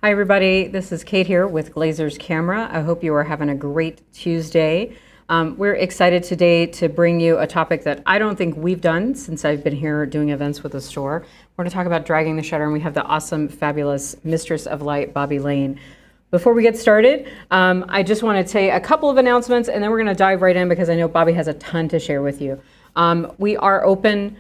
Hi, everybody. This is Kate here with Glazer's Camera. I hope you are having a great Tuesday. We're excited today to bring you a topic that I don't think we've done since I've been here doing events with the store. We're going to talk about dragging the shutter, and we have the awesome, fabulous Mistress of Light, Bobbi Lane. Before we get started, I just want to say a couple of announcements, and then we're going to dive right in because I know Bobbi has a ton to share with you. We are open.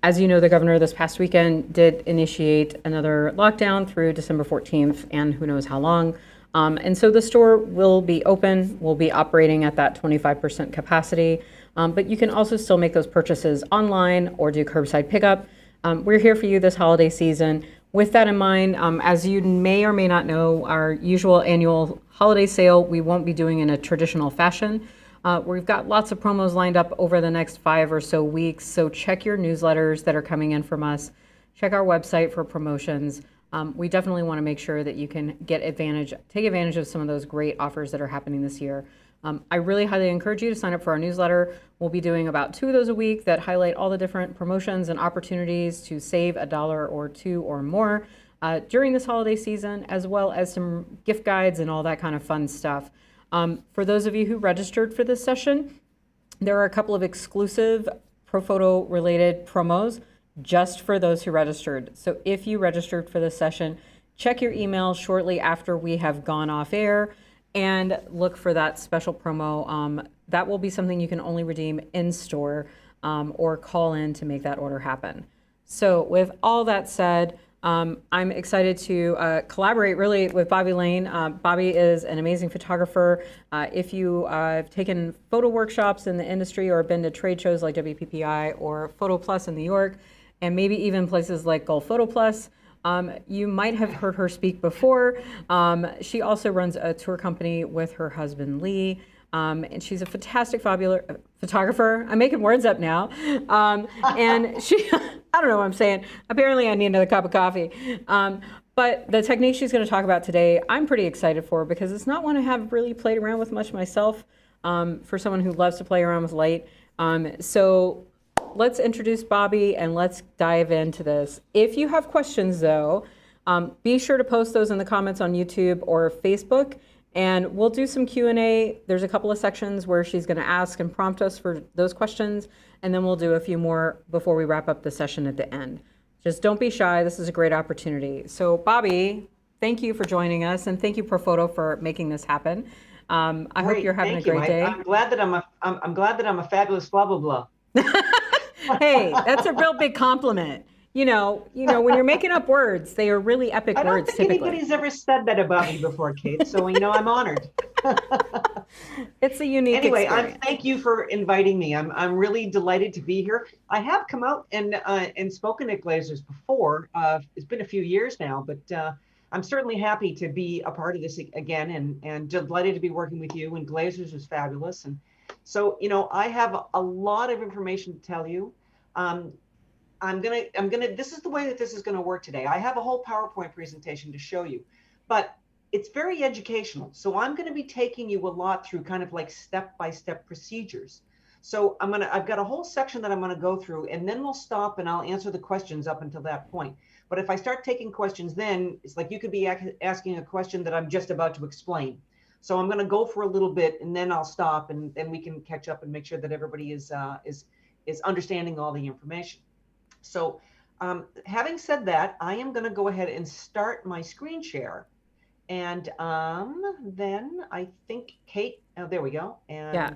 As you know, the governor this past weekend did initiate another lockdown through December 14th and who knows how long. And so the store will be open, will be operating at that 25% capacity, but you can also still make those purchases online or do curbside pickup. We're here for you this holiday season. With that in mind, as you may or may not know, our usual annual holiday sale, we won't be doing in a traditional fashion. We've got lots of promos lined up over the next 5 or so weeks, so check your newsletters that are coming in from us. Check our website for promotions. We definitely want to make sure that you can take advantage of some of those great offers that are happening this year. I really highly encourage you to sign up for our newsletter. We'll be doing about 2 of those a week that highlight all the different promotions and opportunities to save $1 or 2 or more during this holiday season, as well as some gift guides and all that kind of fun stuff. For those of you who registered for this session, there are a couple of exclusive Profoto related promos just for those who registered. So if you registered for this session, check your email shortly after we have gone off air and look for that special promo. That will be something you can only redeem in store or call in to make that order happen. So with all that said, I'm excited to collaborate really with Bobbi Lane. Bobbi is an amazing photographer. If you have taken photo workshops in the industry or been to trade shows like WPPI or Photo Plus in New York, and maybe even places like Gulf Photo Plus, you might have heard her speak before. She also runs a tour company with her husband, Lee. And she's a fantastic, fabulous photographer. I'm making words up now. And she, I don't know what I'm saying. Apparently I need another cup of coffee. But the technique she's going to talk about today, I'm pretty excited for because it's not one I have really played around with much myself for someone who loves to play around with light. So let's introduce Bobbi and let's dive into this. If you have questions though, be sure to post those in the comments on YouTube or Facebook. And we'll do some Q&A. There's a couple of sections where she's going to ask and prompt us for those questions, and then we'll do a few more before we wrap up the session at the end. Just don't be shy. This is a great opportunity. So Bobbi, thank you for joining us, and thank you Profoto for making this happen. I hope you're having a great day. I'm glad that I'm glad that I'm a fabulous blah blah blah. Hey, that's a real big compliment. When you're making up words, they are really epic I don't words think typically. anybody's ever said that about me before, Kate. So I'm honored. It's a unique Anyway, experience. thank you for inviting me. I'm really delighted to be here. I have come out and spoken at Glazer's before. It's been a few years now, but I'm certainly happy to be a part of this again and delighted to be working with you. And Glazer's was fabulous. And so I have a lot of information to tell you. This is the way that this is gonna work today. I have a whole PowerPoint presentation to show you, but it's very educational. So I'm gonna be taking you a lot through kind of like step-by-step procedures. So I've got a whole section that I'm gonna go through, and then we'll stop and I'll answer the questions up until that point. But if I start taking questions, then it's like you could be asking a question that I'm just about to explain. So I'm gonna go for a little bit, and then I'll stop, and then we can catch up and make sure that everybody is understanding all the information. So having said that, I am going to go ahead and start my screen share. And then I think Kate, oh, there we go. And yeah.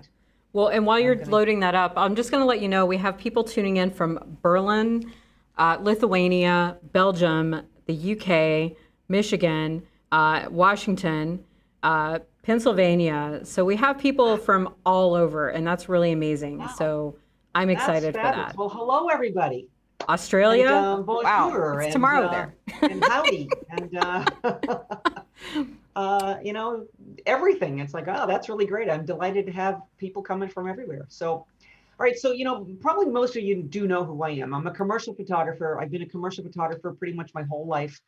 Well, and while you're loading that up, I'm just going to let you know we have people tuning in from Berlin, Lithuania, Belgium, the UK, Michigan, Washington, Pennsylvania. So we have people from all over, and that's really amazing. Wow. So I'm excited for that. Well, hello, everybody. Australia? And, wow, it's tomorrow there. And howdy. And, everything. It's like, oh, that's really great. I'm delighted to have people coming from everywhere. So, all right. So, probably most of you do know who I am. I'm a commercial photographer. I've been a commercial photographer pretty much my whole life.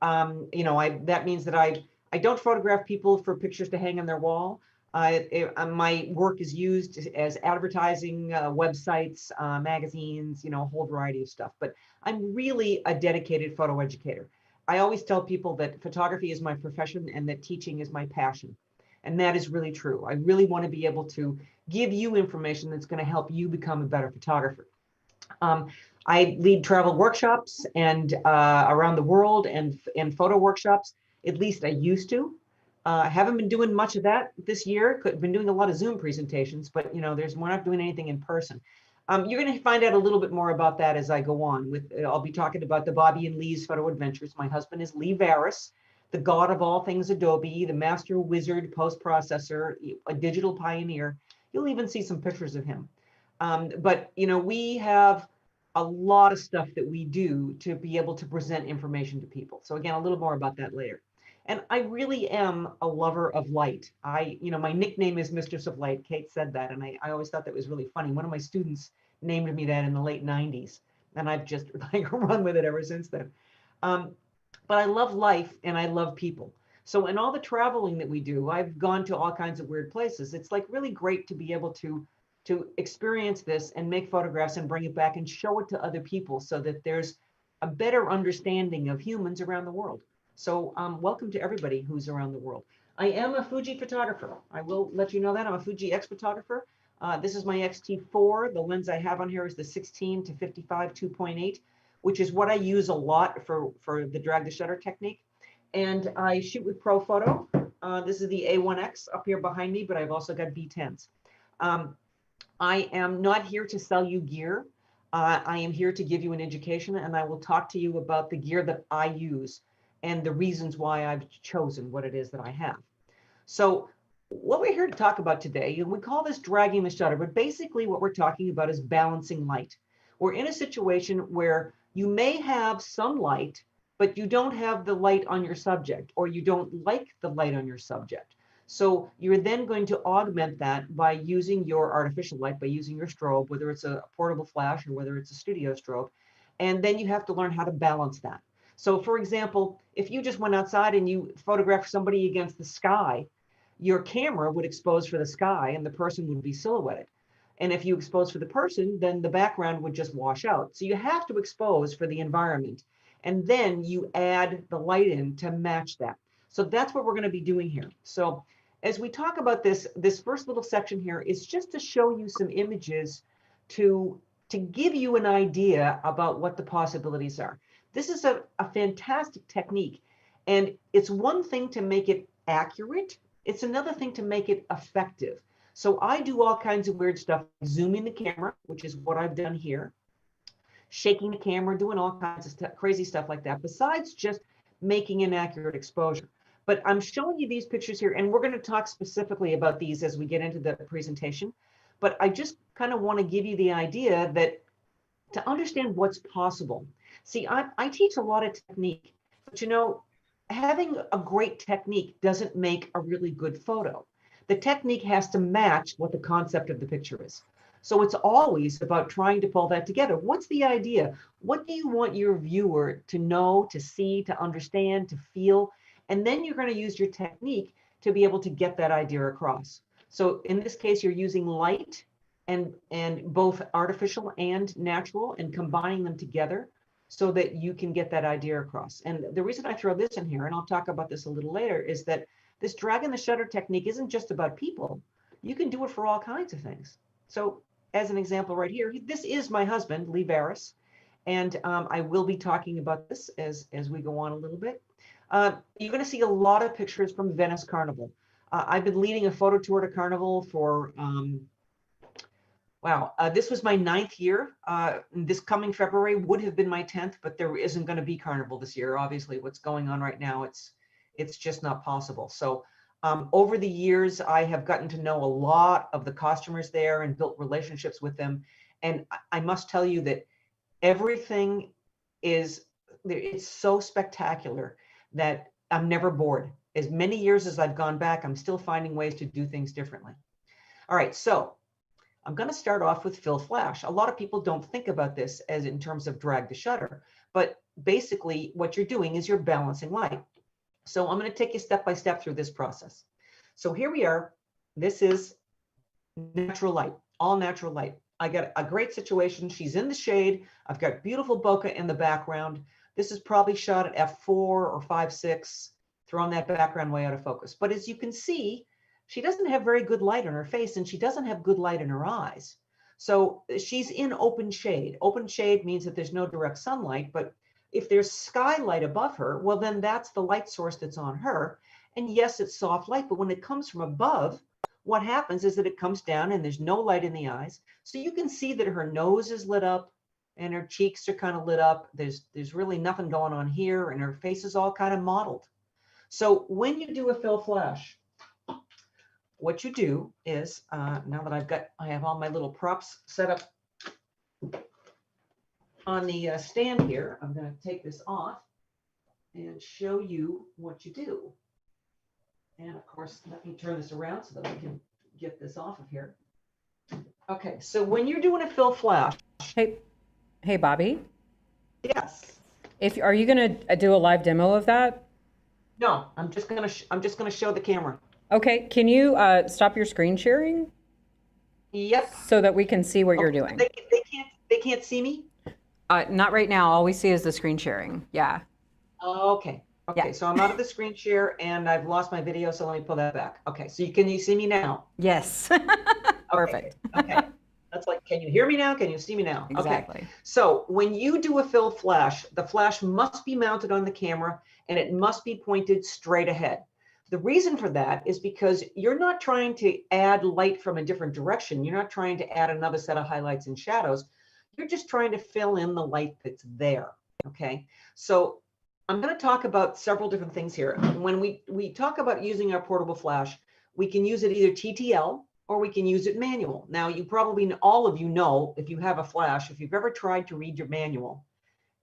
That means that I don't photograph people for pictures to hang on their wall. My work is used as advertising, websites, magazines, a whole variety of stuff. But I'm really a dedicated photo educator. I always tell people that photography is my profession and that teaching is my passion. And that is really true. I really want to be able to give you information that's going to help you become a better photographer. Um, I lead travel workshops and around the world and photo workshops. At least I used to. I haven't been doing much of that this year. Could been doing a lot of Zoom presentations, but you know, we're not doing anything in person. You're going to find out a little bit more about that as I go on. I'll be talking about the Bobbi and Lee's photo adventures. My husband is Lee Varus, the god of all things Adobe, the master wizard post processor, a digital pioneer. You'll even see some pictures of him. But you know, we have a lot of stuff that we do to be able to present information to people. So again, a little more about that later. And I really am a lover of light. You know, my nickname is Mistress of Light. Kate said that, and I always thought that was really funny. One of my students named me that in the late 90s, and I've just like run with it ever since then. But I love life and I love people. So in all the traveling that we do, I've gone to all kinds of weird places. It's like really great to be able to experience this and make photographs and bring it back and show it to other people so that there's a better understanding of humans around the world. So welcome to everybody who's around the world. I am a Fuji photographer. I will let you know that. I'm a Fuji X photographer. This is my X-T4. The lens I have on here is the 16 to 55 2.8, which is what I use a lot for the drag the shutter technique. And I shoot with Profoto. This is the A1X up here behind me, but I've also got B10s. I am not here to sell you gear. I am here to give you an education, and I will talk to you about the gear that I use and the reasons why I've chosen what it is that I have. So what we're here to talk about today, we call this dragging the shutter, but basically what we're talking about is balancing light. We're in a situation where you may have some light, but you don't have the light on your subject, or you don't like the light on your subject. So you're then going to augment that by using your artificial light, by using your strobe, whether it's a portable flash or whether it's a studio strobe. And then you have to learn how to balance that. So for example, if you just went outside and you photographed somebody against the sky, your camera would expose for the sky and the person would be silhouetted. And if you expose for the person, then the background would just wash out. So you have to expose for the environment. And then you add the light in to match that. So that's what we're going to be doing here. So as we talk about this first little section here is just to show you some images to give you an idea about what the possibilities are. This is a fantastic technique. And it's one thing to make it accurate. It's another thing to make it effective. So I do all kinds of weird stuff, zooming the camera, which is what I've done here, shaking the camera, doing all kinds of crazy stuff like that, besides just making an accurate exposure. But I'm showing you these pictures here, and we're going to talk specifically about these as we get into the presentation. But I just kind of want to give you the idea that to understand what's possible. See, I teach a lot of technique, but you know, having a great technique doesn't make a really good photo. The technique has to match what the concept of the picture is. So it's always about trying to pull that together. What's the idea? What do you want your viewer to know, to see, to understand, to feel? And then you're going to use your technique to be able to get that idea across. So in this case, you're using light and both artificial and natural and combining them together so that you can get that idea across. And the reason I throw this in here, and I'll talk about this a little later, is that this dragging the shutter technique isn't just about people. You can do it for all kinds of things. So as an example right here, this is my husband, Lee Varus, and I will be talking about this as we go on a little bit. You're going to see a lot of pictures from Venice Carnival. I've been leading a photo tour to Carnival for, this was my 9th year. This coming February would have been my 10th, but there isn't going to be Carnival this year. Obviously, what's going on right now, it's just not possible. So over the years, I have gotten to know a lot of the costumers there and built relationships with them. And I must tell you that everything it's so spectacular that I'm never bored. As many years as I've gone back, I'm still finding ways to do things differently. All right, so I'm going to start off with fill flash. A lot of people don't think about this as in terms of drag the shutter, but basically what you're doing is you're balancing light. So I'm going to take you step by step through this process. So here we are. This is natural light, all natural light. I got a great situation. She's in the shade. I've got beautiful bokeh in the background. This is probably shot at f4 or 5.6, throwing that background way out of focus. But as you can see, she doesn't have very good light on her face, and she doesn't have good light in her eyes. So she's in open shade. Open shade means that there's no direct sunlight, but if there's skylight above her, well, then that's the light source that's on her. And yes, it's soft light, but when it comes from above, what happens is that it comes down and there's no light in the eyes. So you can see that her nose is lit up and her cheeks are kind of lit up. There's really nothing going on here, and her face is all kind of mottled. So when you do a fill flash, what you do is, now that I have all my little props set up on the stand here, I'm going to take this off and show you what you do. And of course, let me turn this around so that we can get this off of here. Okay, so when you're doing a fill flash. Hey, Bobbi. Yes. Are you going to do a live demo of that? No, I'm just going to show the camera. Okay, can you stop your screen sharing? Yep. So that we can see what you're doing. They can't see me? Not right now. All we see is the screen sharing. Yeah. Okay. Okay. Yeah. So I'm out of the screen share and I've lost my video. So let me pull that back. Okay. So can you see me now? Yes. Perfect. Okay. That's like, can you hear me now? Can you see me now? Exactly. Okay. So when you do a fill flash, the flash must be mounted on the camera and it must be pointed straight ahead. The reason for that is because you're not trying to add light from a different direction. You're not trying to add another set of highlights and shadows. You're just trying to fill in the light that's there. Okay. So I'm going to talk about several different things here. When we talk about using our portable flash, we can use it either TTL or we can use it manual. Now, you probably, all of you know, if you have a flash, if you've ever tried to read your manual,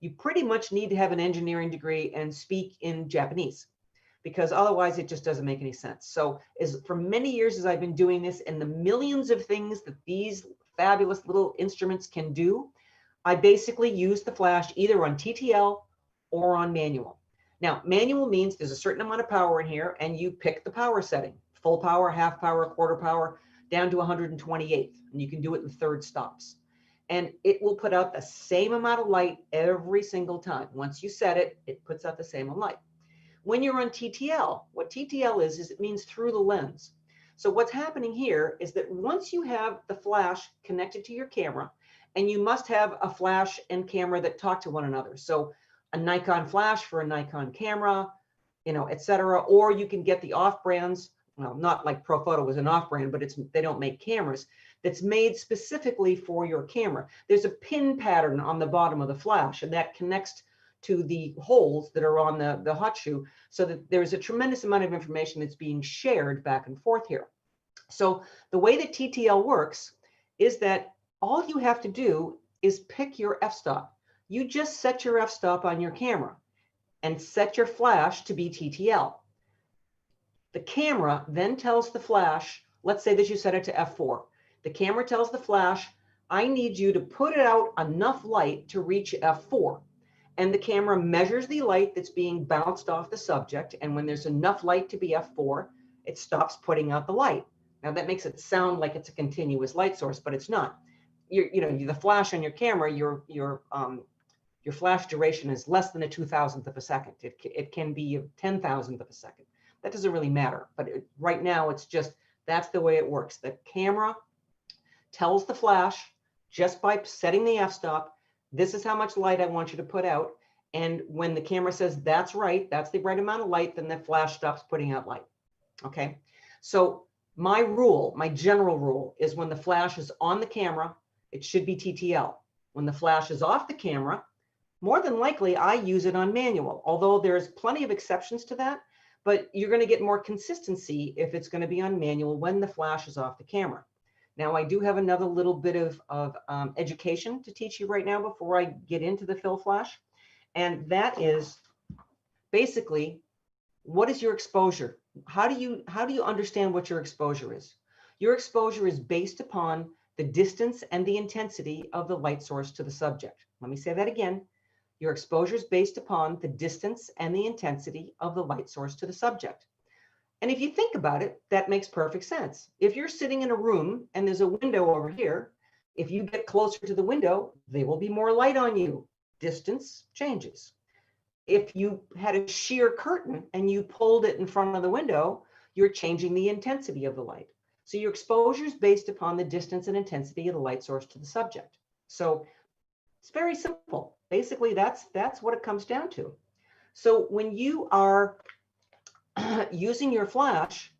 you pretty much need to have an engineering degree and speak in Japanese, because otherwise it just doesn't make any sense. So for many years as I've been doing this and the millions of things that these fabulous little instruments can do, I basically use the flash either on TTL or on manual. Now, manual means there's a certain amount of power in here and you pick the power setting, full power, half power, quarter power, down to 128th, and you can do it in third stops. And it will put out the same amount of light every single time. Once you set it, it puts out the same amount of light. When you're on TTL, what TTL is it means through the lens. So what's happening here is that once you have the flash connected to your camera, and you must have a flash and camera that talk to one another. So a Nikon flash for a Nikon camera, et cetera, or you can get the off brands. Well, not like Profoto was an off brand, but they don't make cameras that's made specifically for your camera. There's a pin pattern on the bottom of the flash, and that connects to the holes that are on the hot shoe, so that there's a tremendous amount of information that's being shared back and forth here. So the way that TTL works is that all you have to do is pick your f-stop. You just set your f-stop on your camera and set your flash to be TTL. The camera then tells the flash, let's say that you set it to f4. The camera tells the flash, I need you to put out enough light to reach f4. And the camera measures the light that's being bounced off the subject. And when there's enough light to be f4, it stops putting out the light. Now that makes it sound like it's a continuous light source, but it's not. The flash on your camera, your flash duration is less than a 2,000th of a second. It can be a 10,000th of a second. That doesn't really matter. But right now, it's just, that's the way it works. The camera tells the flash, just by setting the f-stop, this is how much light I want you to put out. And when the camera says that's right, that's the right amount of light, then the flash stops putting out light. Okay. So my general rule is when the flash is on the camera, it should be TTL. When the flash is off the camera, more than likely I use it on manual, although there's plenty of exceptions to that, but you're going to get more consistency if it's going to be on manual when the flash is off the camera. Now, I do have another little bit of education to teach you right now before I get into the fill flash. And that is basically, what is your exposure? How do you understand what your exposure is? Your exposure is based upon the distance and the intensity of the light source to the subject. Let me say that again. Your exposure is based upon the distance and the intensity of the light source to the subject. And if you think about it, that makes perfect sense. If you're sitting in a room and there's a window over here, if you get closer to the window, there will be more light on you. Distance changes. If you had a sheer curtain and you pulled it in front of the window, you're changing the intensity of the light. So your exposure is based upon the distance and intensity of the light source to the subject. So it's very simple. Basically, that's what it comes down to. So when you are using your flash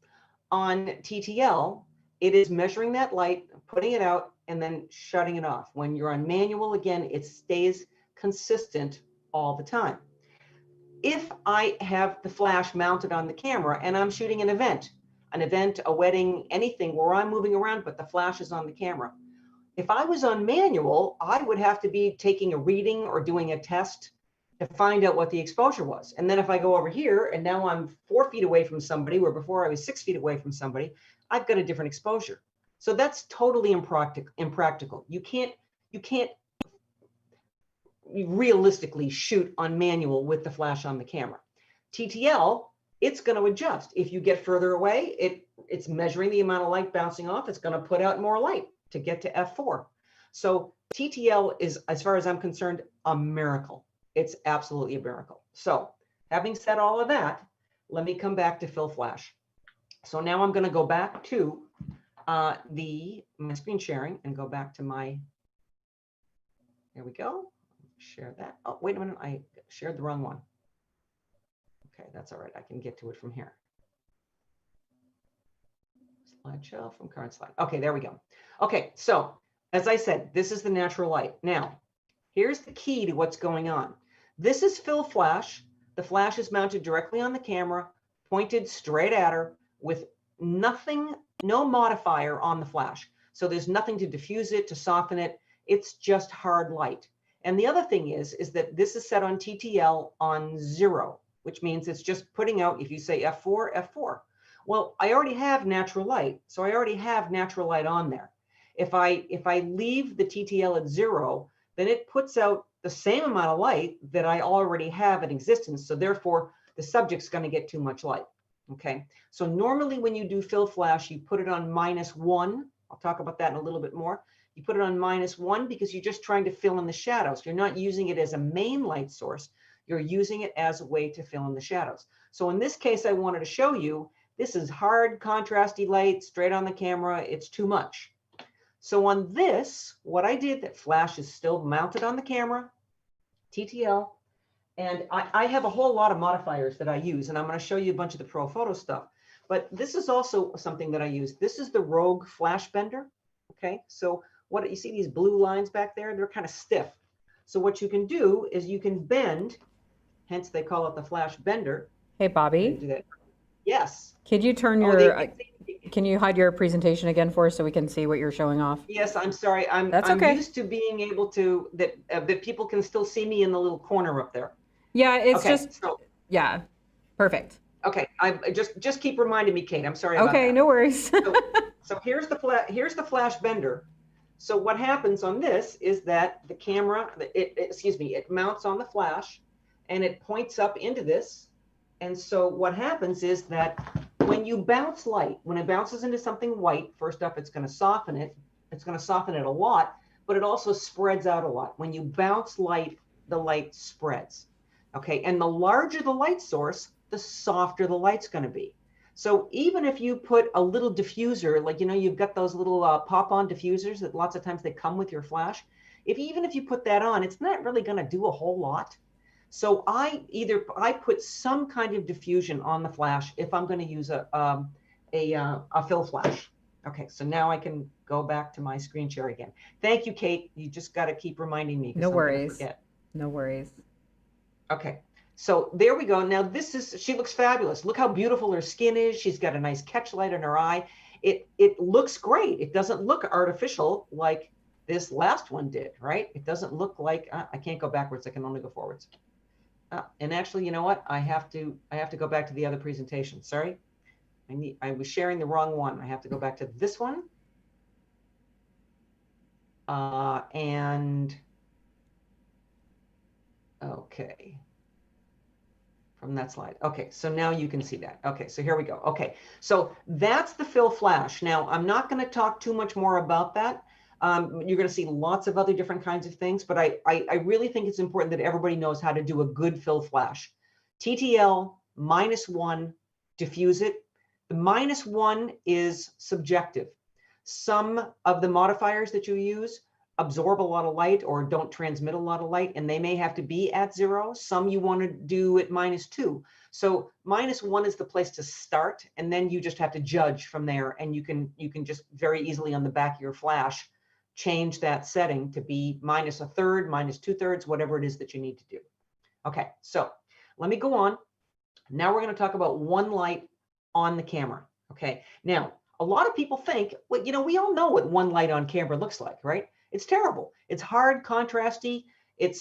on TTL, it is measuring that light, putting it out, and then shutting it off. When you're on manual, again, it stays consistent all the time. If I have the flash mounted on the camera and I'm shooting an event, a wedding, anything where I'm moving around, but the flash is on the camera. If I was on manual, I would have to be taking a reading or doing a test to find out what the exposure was. And then if I go over here and now I'm 4 feet away from somebody, where before I was 6 feet away from somebody, I've got a different exposure. So that's totally impractical. You can't realistically shoot on manual with the flash on the camera. TTL, it's going to adjust. If you get further away, it's measuring the amount of light bouncing off. It's going to put out more light to get to f4. So TTL is, as far as I'm concerned, a miracle. It's absolutely a miracle. So having said all of that, let me come back to fill flash. So now I'm going to go back to my screen sharing and go back to my, there we go. Share that. Oh, wait a minute. I shared the wrong one. Okay, that's all right. I can get to it from here. Slideshow from current slide. Okay, there we go. Okay, so as I said, this is the natural light. Now, here's the key to what's going on. This is fill flash. The flash is mounted directly on the camera, pointed straight at her with nothing, no modifier on the flash. So there's nothing to diffuse it, to soften it. It's just hard light. And the other thing is that this is set on TTL on 0, which means it's just putting out, if you say F4, F4. Well, I already have natural light, so I already have natural light on there. If I leave the TTL at 0, then it puts out the same amount of light that I already have in existence. So therefore, the subject's going to get too much light. Okay. So normally when you do fill flash, you put it on -1. I'll talk about that in a little bit more. You put it on -1 because you're just trying to fill in the shadows. You're not using it as a main light source. You're using it as a way to fill in the shadows. So in this case, I wanted to show you, this is hard, contrasty light straight on the camera. It's too much. So on this, what I did, that flash is still mounted on the camera, TTL, and I have a whole lot of modifiers that I use, and I'm going to show you a bunch of the Profoto stuff. But this is also something that I use. This is the Rogue Flash Bender. Okay, so what you see these blue lines back there, they're kind of stiff. So what you can do is you can bend, hence they call it the Flash Bender. Hey, Bobbi. Do that. Yes. Could you turn your, can you hide your presentation again for us so we can see what you're showing off? Yes, I'm sorry. I'm used to being able to, that people can still see me in the little corner up there. Yeah, it's just, yeah, perfect. Okay, I just keep reminding me, Kate. I'm sorry about that. Okay, no worries. So here's the Flash Bender. So what happens on this is that the camera, it mounts on the flash and it points up into this. And so what happens is that when you bounce light, when it bounces into something white, first up, it's going to soften it. It's going to soften it a lot, but it also spreads out a lot. When you bounce light, the light spreads. Okay, and the larger the light source, the softer the light's going to be. So even if you put a little diffuser, like, you've got those little pop-on diffusers that lots of times they come with your flash. Even if you put that on, it's not really going to do a whole lot. So I put some kind of diffusion on the flash if I'm going to use a fill flash. Okay, so now I can go back to my screen share again. Thank you, Kate. You just got to keep reminding me. No worries. No worries. Okay, so there we go. Now she looks fabulous. Look how beautiful her skin is. She's got a nice catch light in her eye. It looks great. It doesn't look artificial like this last one did, right? It doesn't look like, I can't go backwards. I can only go forwards. And actually, you know what? I have to go back to the other presentation. Sorry. I was sharing the wrong one. I have to go back to this one. Okay. From that slide. Okay, so now you can see that. Okay, so here we go. Okay, so that's the fill flash. Now, I'm not going to talk too much more about that. You're going to see lots of other different kinds of things, but I really think it's important that everybody knows how to do a good fill flash. TTL -1, diffuse it. The -1 is subjective. Some of the modifiers that you use absorb a lot of light or don't transmit a lot of light, and they may have to be at 0. Some you want to do at -2. So -1 is the place to start, and then you just have to judge from there, and you can just very easily on the back of your flash change that setting to be -1/3, -2/3, whatever it is that you need to do. Okay, so let me go on. Now we're going to talk about one light on the camera. Okay, now a lot of people think, well, we all know what one light on camera looks like, right? It's terrible. It's hard, contrasty. It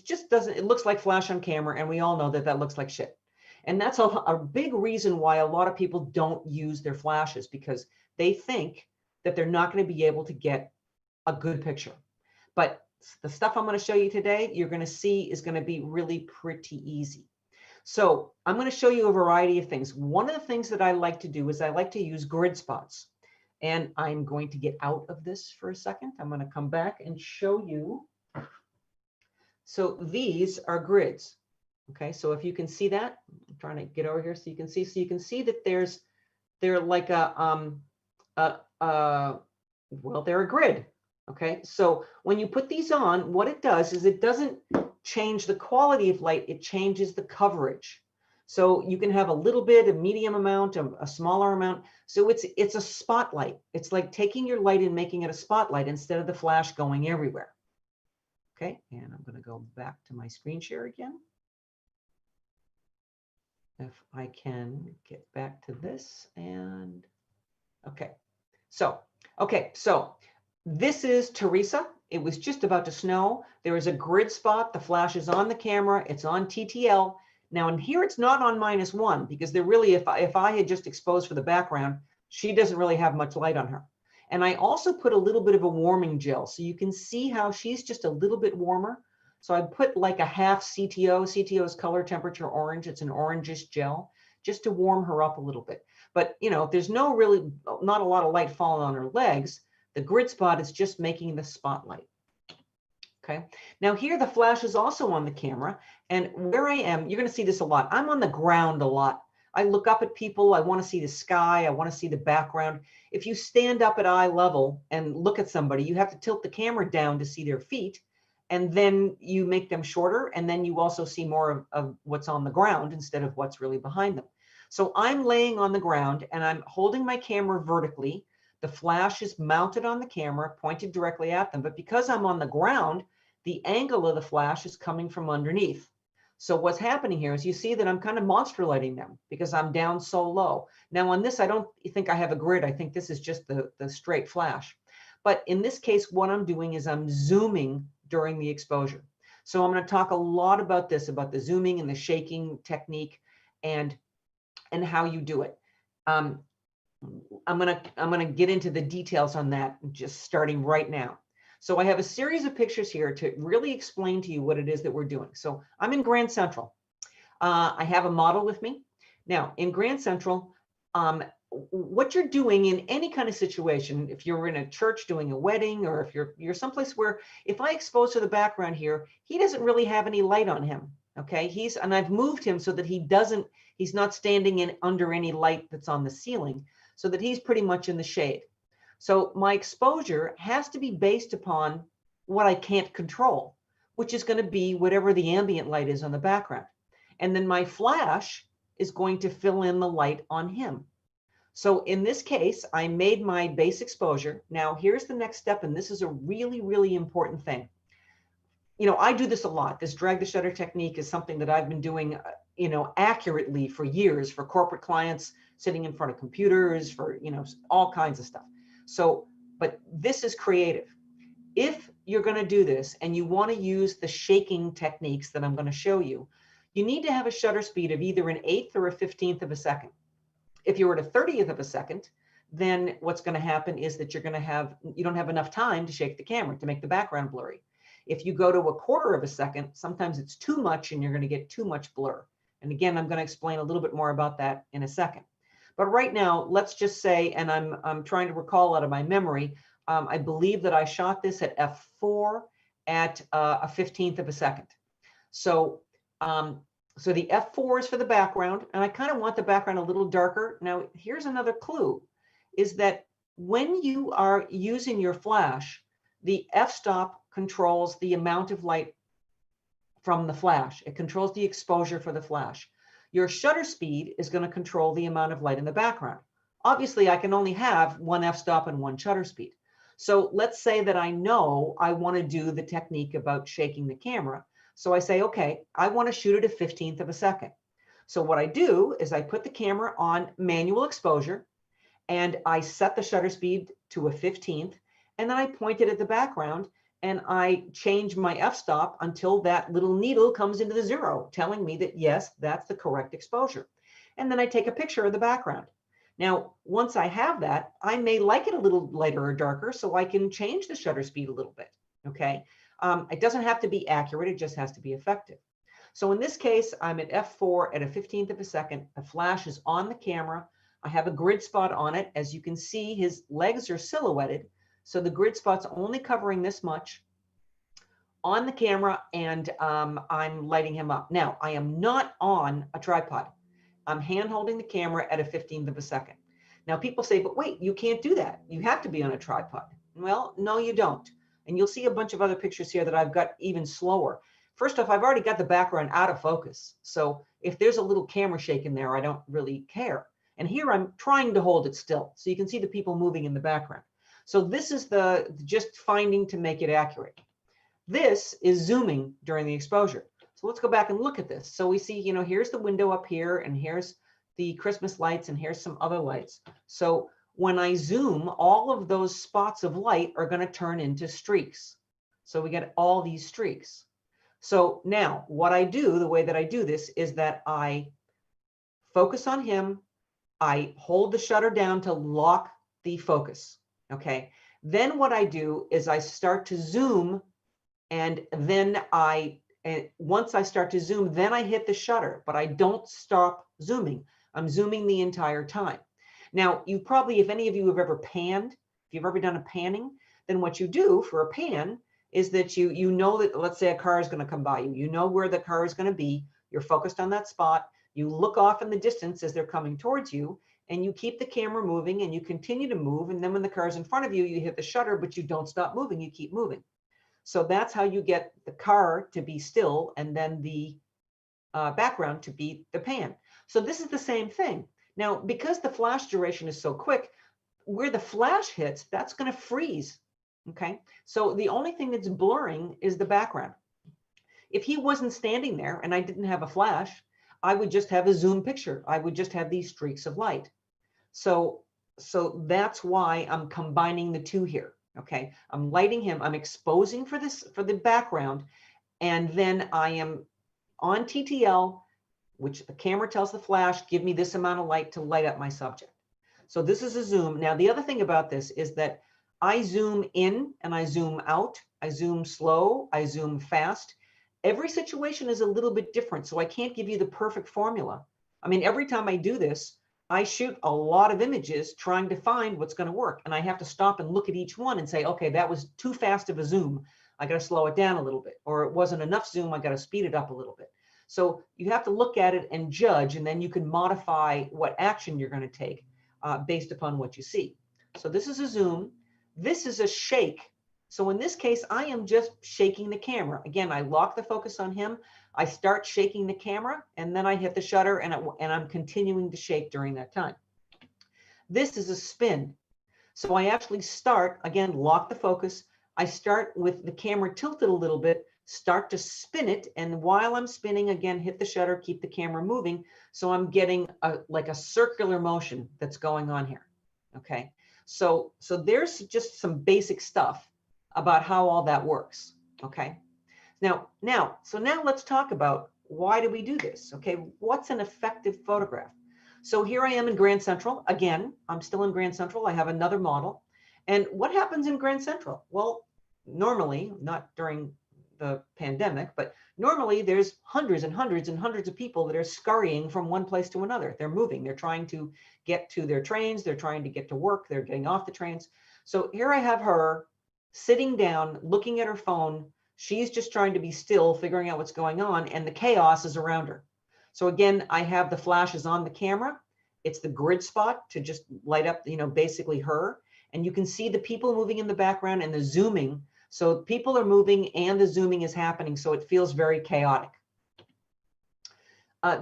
just doesn't, it looks like flash on camera, and we all know that that looks like shit. And that's a big reason why a lot of people don't use their flashes, because they think that they're not going to be able to get a good picture. But the stuff I'm going to show you today, you're going to see is going to be really pretty easy. So I'm going to show you a variety of things. One of the things that I like to do is I like to use grid spots. And I'm going to get out of this for a second. I'm going to come back and show you. So these are grids. Okay, so if you can see that, I'm trying to get over here so you can see. So you can see that they're like well, they're a grid. Okay, so when you put these on, what it does is it doesn't change the quality of light, it changes the coverage. So you can have a little bit, a medium amount, a smaller amount. So it's a spotlight. It's like taking your light and making it a spotlight instead of the flash going everywhere. Okay, and I'm going to go back to my screen share again. If I can get back to this, and okay. So this is Teresa. It was just about to snow. There is a grid spot. The flash is on the camera. It's on TTL. Now, in here, it's not on -1, because they're really, if I had just exposed for the background, she doesn't really have much light on her. And I also put a little bit of a warming gel. So you can see how she's just a little bit warmer. So I put like a half CTO. CTO is color temperature orange. It's an orangish gel just to warm her up a little bit. But, if there's not a lot of light falling on her legs, the grid spot is just making the spotlight. Okay. Now here the flash is also on the camera, and where I am, you're going to see this a lot. I'm on the ground a lot. I look up at people. I want to see the sky. I want to see the background. If you stand up at eye level and look at somebody, you have to tilt the camera down to see their feet, and then you make them shorter, and then you also see more of what's on the ground instead of what's really behind them. So I'm laying on the ground, and I'm holding my camera vertically. The flash is mounted on the camera, pointed directly at them. But because I'm on the ground, the angle of the flash is coming from underneath. So what's happening here is you see that I'm kind of monster lighting them because I'm down so low. Now on this, I don't think I have a grid. I think this is just the straight flash. But in this case, what I'm doing is I'm zooming during the exposure. So I'm going to talk a lot about this, about the zooming and the shaking technique and how you do it. I'm gonna get into the details on that just starting right now. So I have a series of pictures here to really explain to you what it is that we're doing. So I'm in Grand Central. I have a model with me. Now in Grand Central, what you're doing in any kind of situation, if you're in a church doing a wedding, or if you're someplace where if I expose to the background here, he doesn't really have any light on him. Okay, and I've moved him so that he's not standing in under any light that's on the ceiling, so that he's pretty much in the shade. So my exposure has to be based upon what I can't control, which is going to be whatever the ambient light is on the background. And then my flash is going to fill in the light on him. So in this case, I made my base exposure. Now here's the next step, and this is a really, really important thing. I do this a lot. This drag the shutter technique is something that I've been doing, accurately for years for corporate clients, sitting in front of computers, for, all kinds of stuff. So, but this is creative. If you're going to do this and you want to use the shaking techniques that I'm going to show you, you need to have a shutter speed of either an 1/8 or a 15th of a second. If you're at a 30th of a second, then what's going to happen is that you don't have enough time to shake the camera to make the background blurry. If you go to a 1/4 of a second, sometimes it's too much and you're going to get too much blur. And again, I'm going to explain a little bit more about that in a second. But right now, let's just say, and I'm trying to recall out of my memory, I believe that I shot this at f4 at a 15th of a second. So, so the f4 is for the background, and I kind of want the background a little darker. Now, here's another clue, is that when you are using your flash, the f-stop controls the amount of light from the flash. It controls the exposure for the flash. Your shutter speed is going to control the amount of light in the background. Obviously, I can only have one f-stop and one shutter speed. So let's say that I know I want to do the technique about shaking the camera. So I say, okay, I want to shoot it a 15th of a second. So what I do is I put the camera on manual exposure, and I set the shutter speed to a 15th, and then I point it at the background, and I change my f-stop until that little needle comes into the 0, telling me that, yes, that's the correct exposure. And then I take a picture of the background. Now, once I have that, I may like it a little lighter or darker, so I can change the shutter speed a little bit, okay? It doesn't have to be accurate, it just has to be effective. So in this case, I'm at f4 at a 15th of a second. The flash is on the camera. I have a grid spot on it. As you can see, his legs are silhouetted. So the grid spot's only covering this much on the camera, and I'm lighting him up. Now, I am not on a tripod. I'm hand holding the camera at a 15th of a second. Now, people say, but wait, you can't do that. You have to be on a tripod. Well, no, you don't. And you'll see a bunch of other pictures here that I've got even slower. First off, I've already got the background out of focus. So if there's a little camera shake in there, I don't really care. And here I'm trying to hold it still. So you can see the people moving in the background. So this is the just finding to make it accurate. This is zooming during the exposure. So let's go back and look at this. So we see, you know, here's the window up here, and here's the Christmas lights, and here's some other lights. So when I zoom, all of those spots of light are going to turn into streaks. So we get all these streaks. So now what I do, the way that I do this, is that I focus on him. I hold the shutter down to lock the focus. Okay. Then what I do is I start to zoom, and then once I start to zoom, then I hit the shutter, but I don't stop zooming. I'm zooming the entire time. Now, you probably, if any of you have ever panned, if you've ever done a panning, then what you do for a pan is that you know that, let's say a car is going to come by you. You know where the car is going to be. You're focused on that spot. You look off in the distance as they're coming towards you, and you keep the camera moving, and you continue to move. And then when the car is in front of you, you hit the shutter, but you don't stop moving. You keep moving. So that's how you get the car to be still, and then the background to be the pan. So this is the same thing. Now, because the flash duration is so quick, where the flash hits, that's going to freeze. Okay. So the only thing that's blurring is the background. If he wasn't standing there and I didn't have a flash, I would just have a zoom picture. I would just have these streaks of light. So that's why I'm combining the two here. Okay. I'm lighting him. I'm exposing for the background. And then I am on TTL, which the camera tells the flash, give me this amount of light to light up my subject. So this is a zoom. Now, the other thing about this is that I zoom in and I zoom out. I zoom slow. I zoom fast. Every situation is a little bit different. So I can't give you the perfect formula. I mean, every time I do this, I shoot a lot of images trying to find what's going to work. And I have to stop and look at each one and say, okay, that was too fast of a zoom. I got to slow it down a little bit. Or it wasn't enough zoom. I got to speed it up a little bit. So you have to look at it and judge, and then you can modify what action you're going to take based upon what you see. So this is a zoom. This is a shake. So in this case, I am just shaking the camera. Again, I lock the focus on him. I start shaking the camera, and then I hit the shutter, and I'm continuing to shake during that time. This is a spin. So I actually start, again, lock the focus. I start with the camera tilted a little bit, start to spin it, and while I'm spinning, again, hit the shutter, keep the camera moving. So I'm getting like a circular motion that's going on here. Okay. So there's just some basic stuff about how all that works. Okay. Now let's talk about, why do we do this? Okay. What's an effective photograph? So here I am in Grand Central. Again, I'm still in Grand Central. I have another model. And what happens in Grand Central? Well, normally, not during the pandemic, but normally there's hundreds and hundreds and hundreds of people that are scurrying from one place to another. They're moving. They're trying to get to their trains. They're trying to get to work. They're getting off the trains. So here I have her sitting down, looking at her phone. She's just trying to be still, figuring out what's going on, and the chaos is around her. So again, I have the flashes on the camera. It's the grid spot to just light up, basically her. And you can see the people moving in the background and the zooming. So people are moving and the zooming is happening. So it feels very chaotic.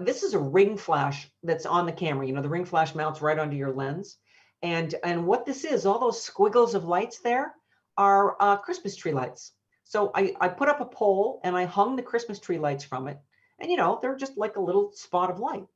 This is a ring flash that's on the camera. The ring flash mounts right onto your lens. And what this is, all those squiggles of lights there are Christmas tree lights. So I put up a pole and I hung the Christmas tree lights from it. And, they're just like a little spot of light.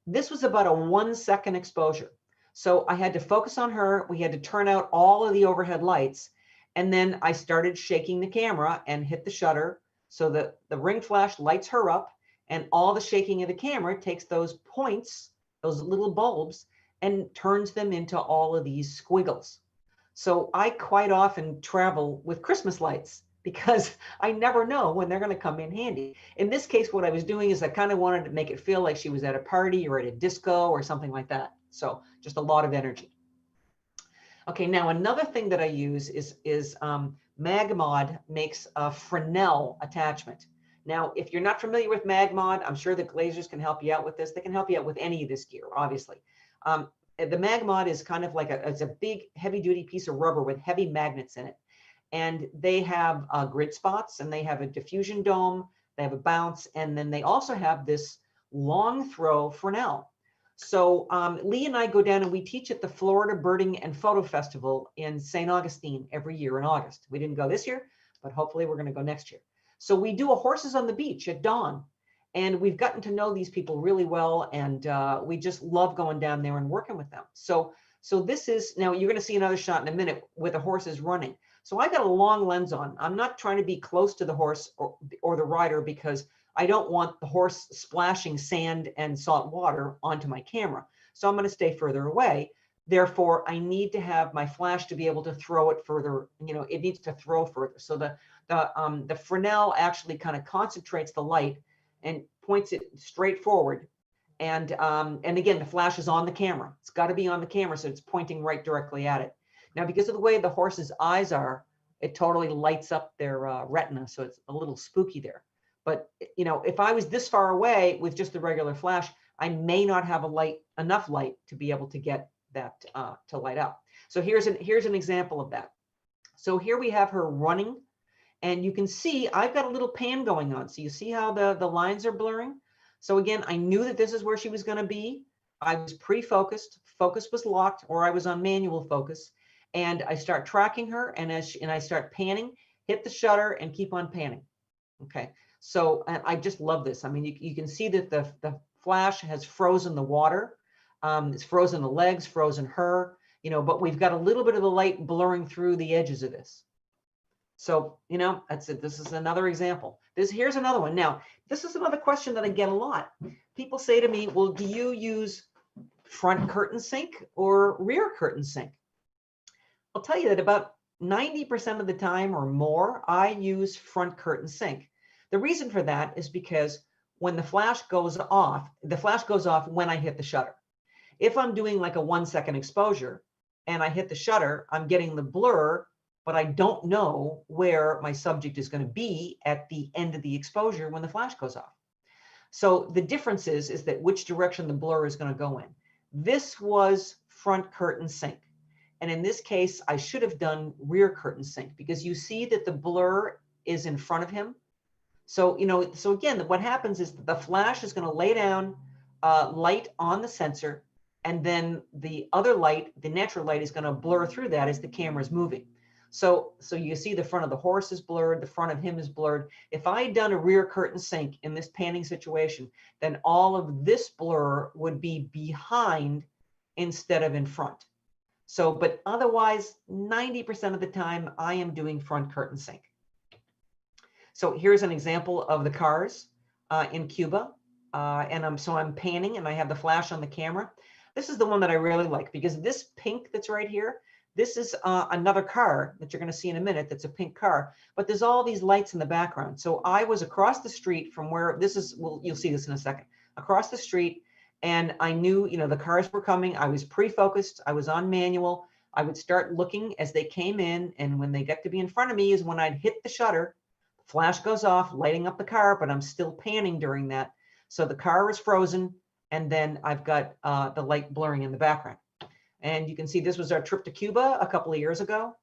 This was about a 1 second exposure. So I had to focus on her. We had to turn out all of the overhead lights. And then I started shaking the camera and hit the shutter so that the ring flash lights her up, and all the shaking of the camera takes those points, those little bulbs, and turns them into all of these squiggles. So I quite often travel with Christmas lights because I never know when they're going to come in handy. In this case, what I was doing is I kind of wanted to make it feel like she was at a party or at a disco or something like that. So just a lot of energy. Okay, now another thing that I use is Magmod makes a Fresnel attachment. Now, if you're not familiar with Magmod, I'm sure the Glazers can help you out with this. They can help you out with any of this gear, obviously. The Magmod is kind of like it's a big heavy duty piece of rubber with heavy magnets in it. And they have grid spots, and they have a diffusion dome, they have a bounce, and then they also have this long throw Fresnel. So Lee and I go down and we teach at the Florida Birding and Photo Festival in St. Augustine every year in August. We didn't go this year, but hopefully we're going to go next year. So we do a horses on the beach at dawn, and we've gotten to know these people really well, and we just love going down there and working with them. So this is, now you're going to see another shot in a minute where the horse is running. So I got a long lens on. I'm not trying to be close to the horse or the rider because I don't want the horse splashing sand and salt water onto my camera. So I'm going to stay further away. Therefore, I need to have my flash to be able to throw it further. It needs to throw further. So the Fresnel actually kind of concentrates the light and points it straight forward. And again, the flash is on the camera. It's got to be on the camera, so it's pointing right directly at it. Now, because of the way the horse's eyes are, it totally lights up their retina, so it's a little spooky there. But if I was this far away with just the regular flash, I may not have enough light to be able to get that to light up. So here's an example of that. So here we have her running, and you can see I've got a little pan going on. So you see how the lines are blurring. So again, I knew that this is where she was going to be. I was pre-focused, focus was locked, or I was on manual focus. And I start tracking her, and I start panning, hit the shutter and keep on panning. Okay, so I just love this. I mean, you can see that the flash has frozen the water. It's frozen the legs, frozen her, but we've got a little bit of the light blurring through the edges of this. So, that's it. This is another example. Here's another one. Now, this is another question that I get a lot. People say to me, well, do you use front curtain sync or rear curtain sync? I'll tell you that about 90% of the time or more, I use front curtain sync. The reason for that is because when the flash goes off when I hit the shutter. If I'm doing like a 1 second exposure and I hit the shutter, I'm getting the blur, but I don't know where my subject is going to be at the end of the exposure when the flash goes off. So the difference is that which direction the blur is going to go in. This was front curtain sync. And in this case, I should have done rear curtain sync because you see that the blur is in front of him. So, so again, what happens is the flash is going to lay down light on the sensor, and then the other light, the natural light, is going to blur through that as the camera is moving. So you see the front of the horse is blurred, the front of him is blurred. If I had done a rear curtain sync in this panning situation, then all of this blur would be behind instead of in front. So, but otherwise, 90% of the time, I am doing front curtain sync. So here's an example of the cars in Cuba. And I'm panning, and I have the flash on the camera. This is the one that I really like because this pink that's right here, this is another car that you're going to see in a minute that's a pink car. But there's all these lights in the background. So I was across the street from where this is, well, you'll see this in a second, across the street. And I knew, the cars were coming. I was pre-focused. I was on manual. I would start looking as they came in, and when they get to be in front of me is when I'd hit the shutter. Flash goes off, lighting up the car, but I'm still panning during that. So the car is frozen, and then I've got the light blurring in the background. And you can see this was our trip to Cuba a couple of years ago.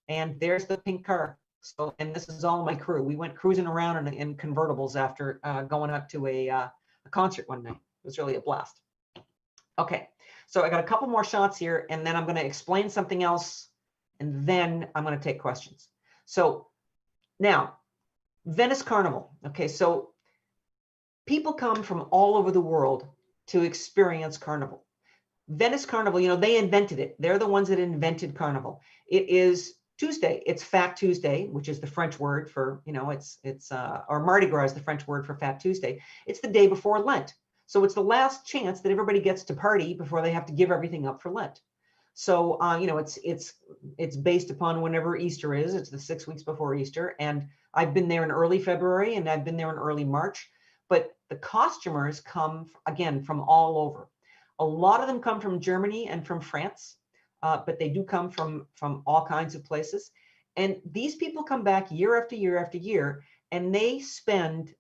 And there's the pink car. So, and this is all my crew. We went cruising around in convertibles after going up to a concert one night. It was really a blast. Okay, so I got a couple more shots here, and then I'm going to explain something else, and then I'm going to take questions. So now, Venice Carnival. Okay, so people come from all over the world to experience Carnival. Venice Carnival, you know, they invented it. They're the ones that invented Carnival. It is Tuesday. It's Fat Tuesday, which is the French word for, you know, or Mardi Gras is the French word for Fat Tuesday. It's the day before Lent. So it's the last chance that everybody gets to party before they have to give everything up for Lent. So, you know, it's based upon whenever Easter is. It's the 6 weeks before Easter. And I've been there in early February, and I've been there in early March. But the costumers come, again, from all over. A lot of them come from Germany and from France, but they do come from all kinds of places. And these people come back year after year after year, and they spend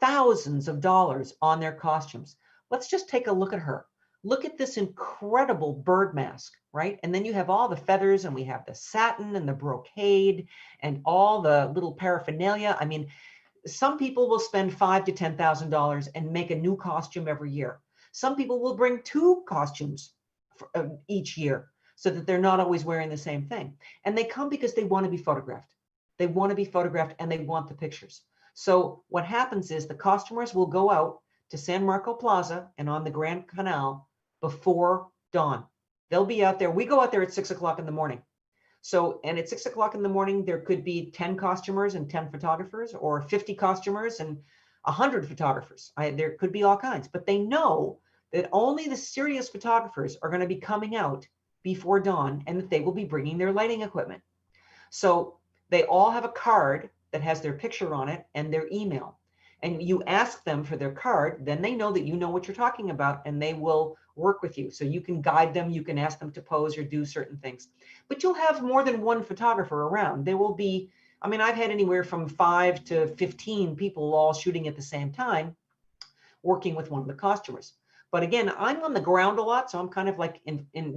thousands of dollars on their costumes. Let's just take a look at her. Look at this incredible bird mask, right? And then you have all the feathers, and we have the satin and the brocade and all the little paraphernalia. I mean, some people will spend $5,000 to $10,000 and make a new costume every year. Some people will bring two costumes each year so that they're not always wearing the same thing. And they come because they want to be photographed. They want to be photographed, and they want the pictures. So what happens is the costumers will go out to San Marco Plaza and on the Grand Canal before dawn. They'll be out there. We go out there at 6 o'clock in the morning. So, and at 6 o'clock in the morning, there could be 10 costumers and 10 photographers, or 50 costumers and 100 photographers. There could be all kinds, but they know that only the serious photographers are going to be coming out before dawn, and that they will be bringing their lighting equipment. So they all have a card that has their picture on it and their email. And you ask them for their card, then they know that you know what you're talking about, and they will work with you. So you can guide them, you can ask them to pose or do certain things. But you'll have more than one photographer around. There will be, I mean, I've had anywhere from 5 to 15 people all shooting at the same time, working with one of the costumers. But again, I'm on the ground a lot, so I'm kind of like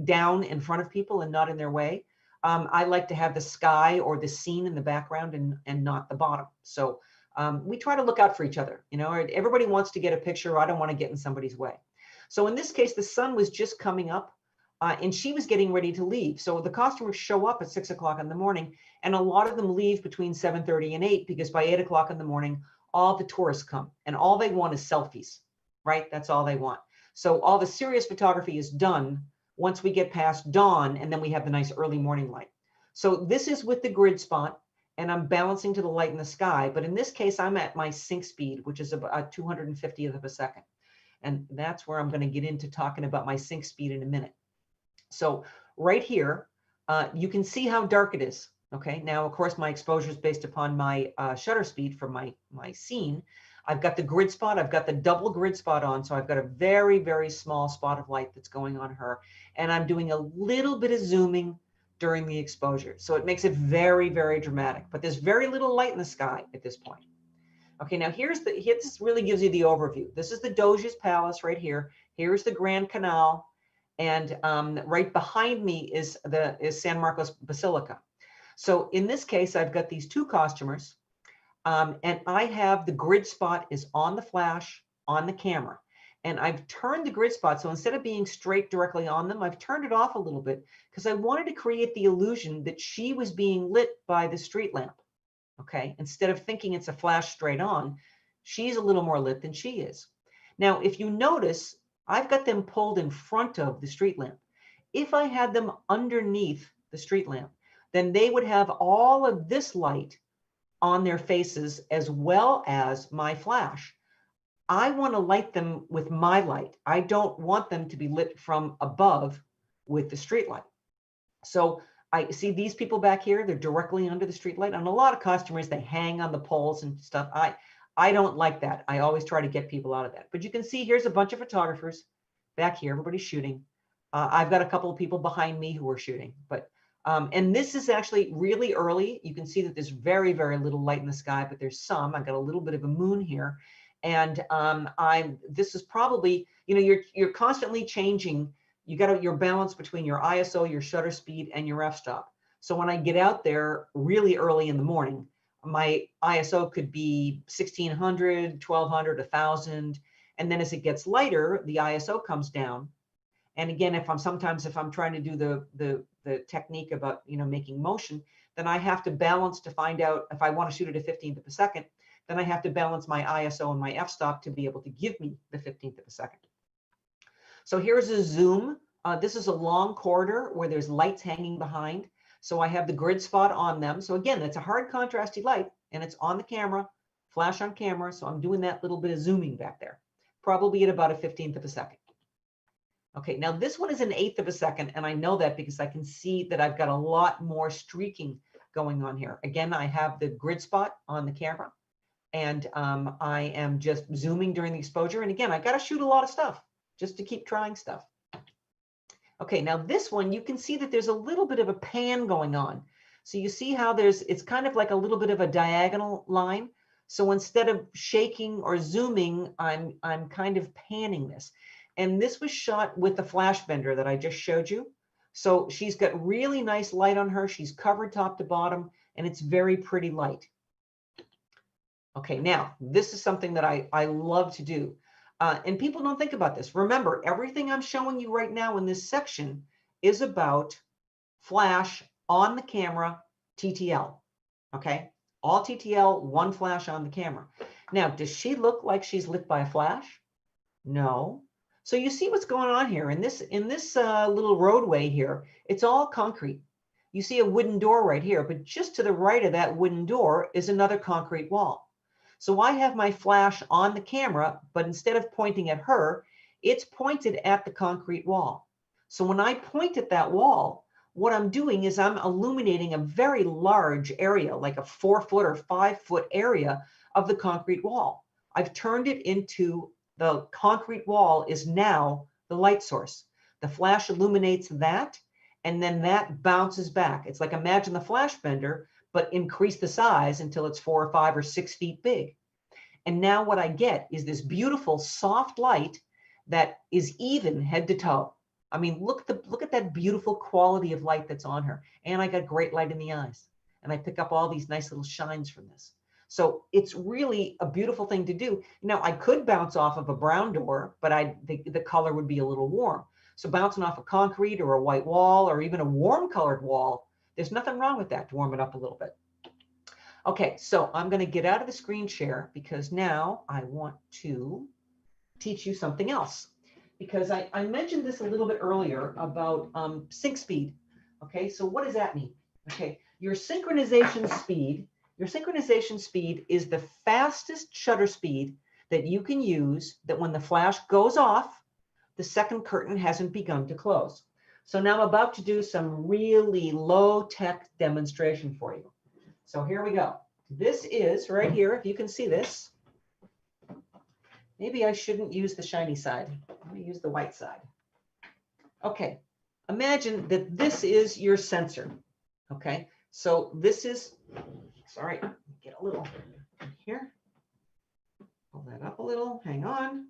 down in front of people and not in their way. I like to have the sky or the scene in the background and not the bottom. So we try to look out for each other. You know, everybody wants to get a picture. I don't want to get in somebody's way. So in this case, the sun was just coming up, and she was getting ready to leave. So the costumers show up at 6 o'clock in the morning, and a lot of them leave between 7:30 and 8, because by 8 o'clock in the morning, all the tourists come, and all they want is selfies, right? That's all they want. So all the serious photography is done once we get past dawn, and then we have the nice early morning light. So this is with the grid spot, and I'm balancing to the light in the sky. But in this case, I'm at my sync speed, which is about 250th of a second. And that's where I'm going to get into talking about my sync speed in a minute. So right here, you can see how dark it is. Okay, now, of course, my exposure is based upon my shutter speed for my scene. I've got the grid spot. I've got the double grid spot on. So I've got a very, very small spot of light that's going on her. And I'm doing a little bit of zooming during the exposure. So it makes it very, very dramatic. But there's very little light in the sky at this point. Okay, now this really gives you the overview. This is the Doge's Palace right here. Here's the Grand Canal. And right behind me is San Marcos Basilica. So in this case, I've got these two costumers. And I have the grid spot is on the flash on the camera, and I've turned the grid spot. So instead of being straight directly on them, I've turned it off a little bit because I wanted to create the illusion that she was being lit by the street lamp. Okay. Instead of thinking it's a flash straight on, she's a little more lit than she is. Now, if you notice, I've got them pulled in front of the street lamp. If I had them underneath the street lamp, then they would have all of this light on their faces as well as my flash. I want to light them with my light. I don't want them to be lit from above with the street light. So I see these people back here, they're directly under the street light. And a lot of costumers, they hang on the poles and stuff. I don't like that. I always try to get people out of that. But you can see here's a bunch of photographers back here, everybody's shooting. I've got a couple of people behind me who are shooting, but And this is actually really early. You can see that there's very, very little light in the sky, but there's some. I've got a little bit of a moon here. And this is probably, you know, you're constantly changing. You got your balance between your ISO, your shutter speed, and your f-stop. So when I get out there really early in the morning, my ISO could be 1600, 1200, 1000. And then as it gets lighter, the ISO comes down. And again, if I'm trying to do the technique about, you know, making motion, then I have to balance to find out if I want to shoot at a 15th of a second, then I have to balance my ISO and my f-stop to be able to give me the 15th of a second. So here's a zoom. This is a long corridor where there's lights hanging behind. So I have the grid spot on them. So again, it's a hard contrasty light and it's on the camera, flash on camera. So I'm doing that little bit of zooming back there, probably at about a 15th of a second. Okay, now this one is an 1/8 of a second, and I know that because I can see that I've got a lot more streaking going on here. Again, I have the grid spot on the camera, and I am just zooming during the exposure. And again, I got to shoot a lot of stuff just to keep trying stuff. Okay, now this one, you can see that there's a little bit of a pan going on. So you see how it's kind of like a little bit of a diagonal line. So instead of shaking or zooming, I'm kind of panning this. And this was shot with the flash bender that I just showed you. So she's got really nice light on her. She's covered top to bottom, and it's very pretty light. Okay, now this is something that I love to do. And people don't think about this. Remember, everything I'm showing you right now in this section is about flash on the camera, TTL. Okay, all TTL, one flash on the camera. Now, does she look like she's lit by a flash? No. So you see what's going on here in this little roadway here. It's all concrete. You see a wooden door right here, but just to the right of that wooden door is another concrete wall. So I have my flash on the camera, but instead of pointing at her, it's pointed at the concrete wall. So when I point at that wall, what I'm doing is I'm illuminating a very large area, like a 4-foot or 5-foot area of the concrete wall. I've turned it into the concrete wall is now the light source. The flash illuminates that, and then that bounces back. It's like, imagine the flash bender, but increase the size until it's 4 or 5 or 6 feet big. And now what I get is this beautiful soft light that is even head to toe. I mean, look at that beautiful quality of light that's on her. And I got great light in the eyes. And I pick up all these nice little shines from this. So it's really a beautiful thing to do. Now, I could bounce off of a brown door, but the color would be a little warm. So bouncing off a concrete or a white wall or even a warm colored wall, there's nothing wrong with that to warm it up a little bit. Okay, so I'm going to get out of the screen share because now I want to teach you something else. Because I mentioned this a little bit earlier about sync speed. Okay, so what does that mean? Okay, your synchronization speed is the fastest shutter speed that you can use that when the flash goes off, the second curtain hasn't begun to close. So now I'm about to do some really low-tech demonstration for you. So here we go. This is right here, if you can see this. Maybe I shouldn't use the shiny side. I'm going to use the white side. Okay, imagine that this is your sensor. Okay, so this is, sorry, get a little here. Pull that up a little, hang on.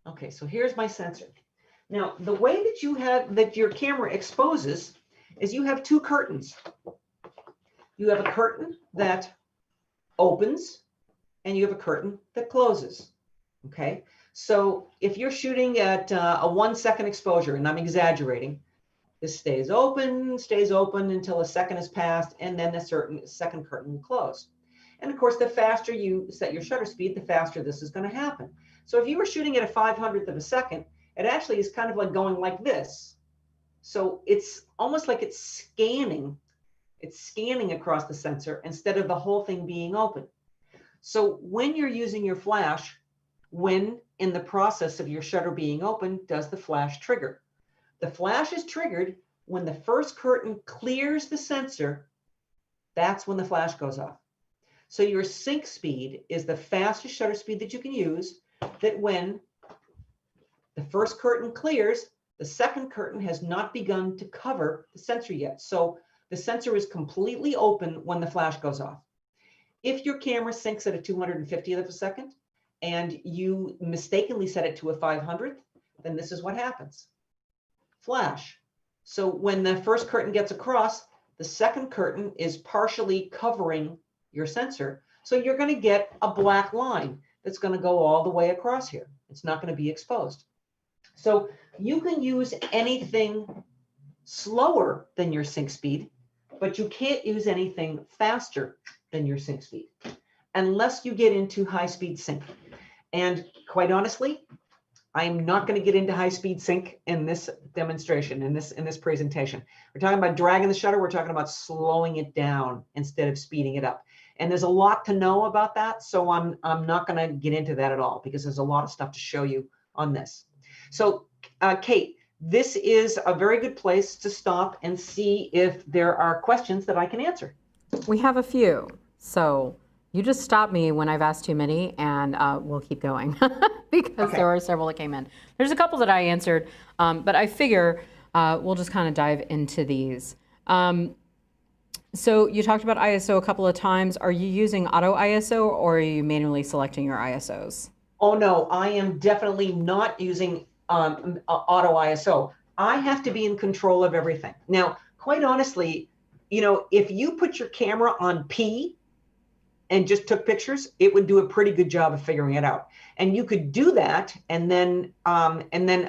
Okay, so here's my sensor. Now, the way that your camera exposes is you have 2 curtains. You have a curtain that opens and you have a curtain that closes. Okay, so if you're shooting at a 1-second exposure, and I'm exaggerating, this stays open until a second has passed, and then the second curtain will close. And of course, the faster you set your shutter speed, the faster this is going to happen. So if you were shooting at a 500th of a second, it actually is kind of like going like this. So it's almost like it's scanning across the sensor instead of the whole thing being open. So when you're using your flash, when in the process of your shutter being open, does the flash trigger? The flash is triggered when the first curtain clears the sensor. That's when the flash goes off. So your sync speed is the fastest shutter speed that you can use, that when the first curtain clears, The second curtain has not begun to cover the sensor yet. So the sensor is completely open when the flash goes off. If your camera syncs at a 250th of a second and you mistakenly set it to a 500th, then this is what happens. Flash. So when the first curtain gets across, the second curtain is partially covering your sensor. So you're going to get a black line that's going to go all the way across here. It's not going to be exposed. So you can use anything slower than your sync speed, but you can't use anything faster than your sync speed unless you get into high-speed sync. And quite honestly, I'm not going to get into high-speed sync in this demonstration, in this presentation. We're talking about dragging the shutter. We're talking about slowing it down instead of speeding it up. And there's a lot to know about that, so I'm not going to get into that at all because there's a lot of stuff to show you on this. So, Kate, this is a very good place to stop and see if there are questions that I can answer. We have a few, so you just stop me when I've asked too many, and we'll keep going because there are several that came in. There's a couple that I answered, but I figure we'll just kind of dive into these. So you talked about ISO a couple of times. Are you using auto ISO or are you manually selecting your ISOs? Oh no, I am definitely not using auto ISO. I have to be in control of everything. Now, quite honestly, you know, if you put your camera on P and just took pictures, it would do a pretty good job of figuring it out. And you could do that and then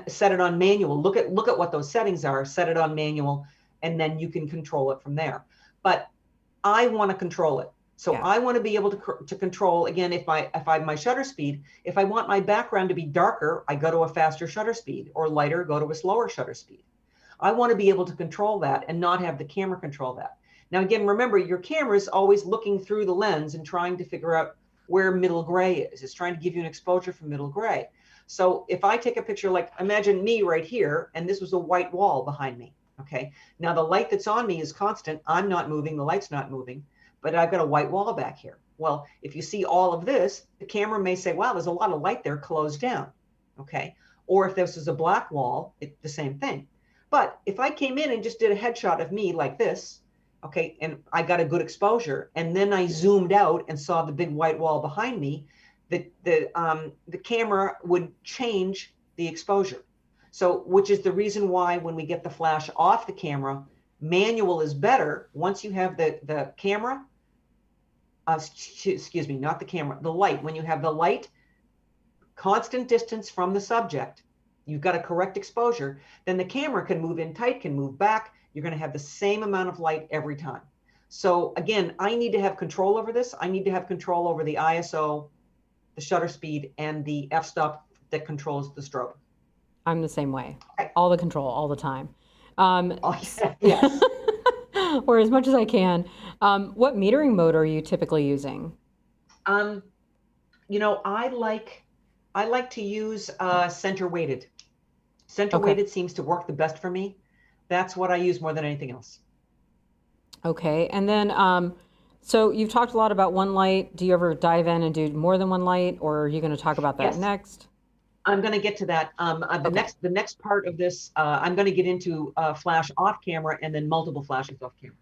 set it on manual. Look at what those settings are. Set it on manual, and then you can control it from there. But I want to control it. So I want to be able to control, again, if my shutter speed, if I want my background to be darker, I go to a faster shutter speed, or lighter, go to a slower shutter speed. I want to be able to control that and not have the camera control that. Now, again, remember, your camera is always looking through the lens and trying to figure out where middle gray is. It's trying to give you an exposure from middle gray. So if I take a picture, like imagine me right here, and this was a white wall behind me. Okay. Now the light that's on me is constant. I'm not moving. The light's not moving, but I've got a white wall back here. Well, if you see all of this, the camera may say, wow, there's a lot of light there, close down. Okay. Or if this is a black wall, it's the same thing. But if I came in and just did a headshot of me like this, okay, and I got a good exposure, and then I zoomed out and saw the big white wall behind me, the camera would change the exposure. So, which is the reason why when we get the flash off the camera, manual is better. Once you have the camera, excuse me, not the camera, the light. When you have the light, constant distance from the subject, you've got a correct exposure, then the camera can move in tight, can move back. You're going to have the same amount of light every time. So again, I need to have control over this. I need to have control over the ISO, the shutter speed, and the f-stop that controls the strobe. I'm the same way. All the control, all the time. Yes. Or as much as I can. What metering mode are you typically using? You know, I like to use center weighted. Center weighted seems to work the best for me. That's what I use more than anything else. Okay, and then so you've talked a lot about one light. Do you ever dive in and do more than one light, or are you going to talk about that next? I'm going to get to that. The next part of this, I'm going to get into flash off camera and then multiple flashes off camera.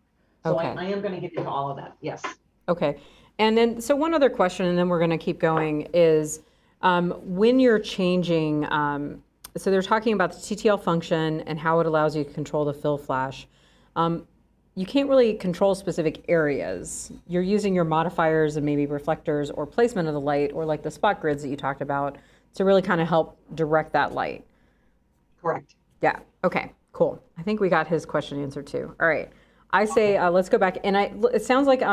So I am going to get into all of that. Yes. Okay. And then, so one other question, and then we're going to keep going, is when you're changing, so they're talking about the TTL function and how it allows you to control the fill flash. You can't really control specific areas. You're using your modifiers and maybe reflectors or placement of the light, or like the spot grids that you talked about, to really kind of help direct that light. Correct. Yeah. Okay, cool. I think we got his question answered too. All right. I say, let's go back. And it sounds like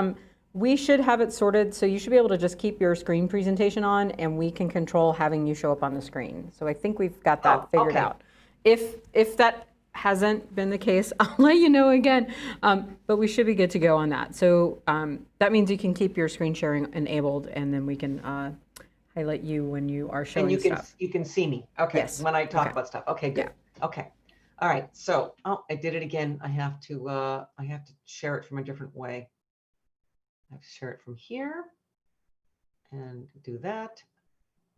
we should have it sorted. So you should be able to just keep your screen presentation on, and we can control having you show up on the screen. So I think we've got that figured out. If that hasn't been the case, I'll let you know again. But we should be good to go on that. So that means you can keep your screen sharing enabled, and then we can highlight you when you are showing stuff. You can see me. Okay. Yes. When I talk about stuff. Okay, good. Yeah. Okay. All right. So, I did it again. I have to share it from a different way. I have to share it from here and do that.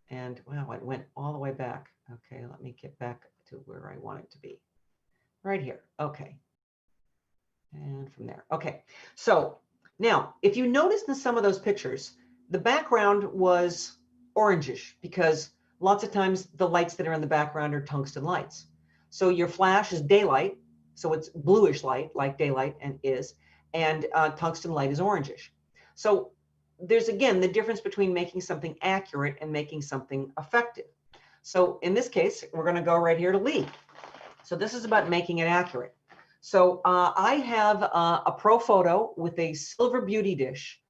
And wow, it went all the way back. Okay, let me get back to where I want it to be. Right here. Okay. And from there. Okay. So now, if you notice in some of those pictures, the background was orangish because lots of times the lights that are in the background are tungsten lights. So your flash is daylight, so it's bluish light like daylight and tungsten light is orangish. So there's, again, the difference between making something accurate and making something effective. So in this case, we're going to go right here to Lee. So this is about making it accurate. So I have a Profoto with a silver beauty dish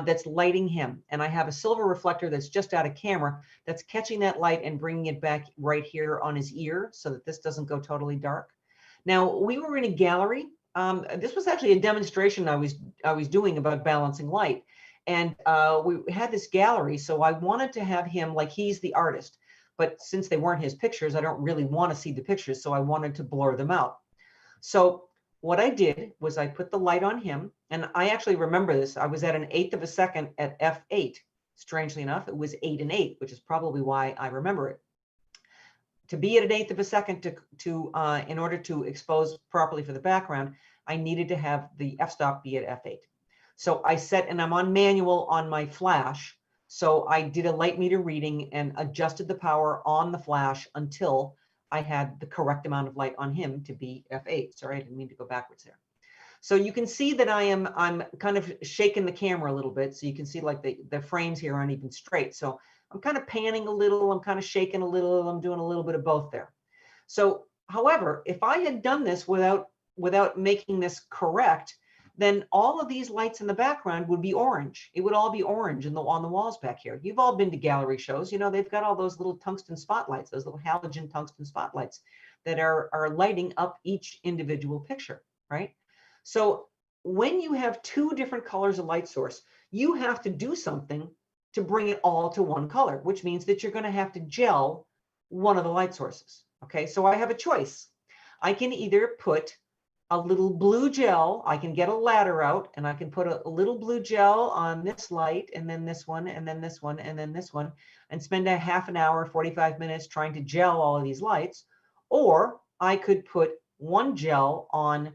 that's lighting him. And I have a silver reflector that's just out of camera that's catching that light and bringing it back right here on his ear so that this doesn't go totally dark. Now, we were in a gallery. This was actually a demonstration I was doing about balancing light. And we had this gallery, so I wanted to have him like he's the artist. But since they weren't his pictures, I don't really want to see the pictures, so I wanted to blur them out. So what I did was I put the light on him, and I actually remember this. I was at an 1/8 of a second at f8. Strangely enough, it was 8 and 8, which is probably why I remember it. To be at an 1/8 of a second in order to expose properly for the background, I needed to have the f-stop be at f8. So I set, and I'm on manual on my flash. So I did a light meter reading and adjusted the power on the flash until I had the correct amount of light on him to be f8. Sorry, I didn't mean to go backwards there. So you can see that I'm kind of shaking the camera a little bit. So you can see like the frames here aren't even straight. So I'm kind of panning a little, I'm kind of shaking a little, I'm doing a little bit of both there. So, however, if I had done this without making this correct, then all of these lights in the background would be orange. It would all be orange on the walls back here. You've all been to gallery shows. You know, they've got all those little tungsten spotlights, those little halogen tungsten spotlights that are lighting up each individual picture, right? So when you have two different colors of light source, you have to do something to bring it all to one color, which means that you're going to have to gel one of the light sources. Okay, so I have a choice. I can either put a little blue gel, I can get a ladder out and I can put a little blue gel on this light and then this one and then this one and then this one and spend a half an hour, 45 minutes trying to gel all of these lights. Or I could put one gel on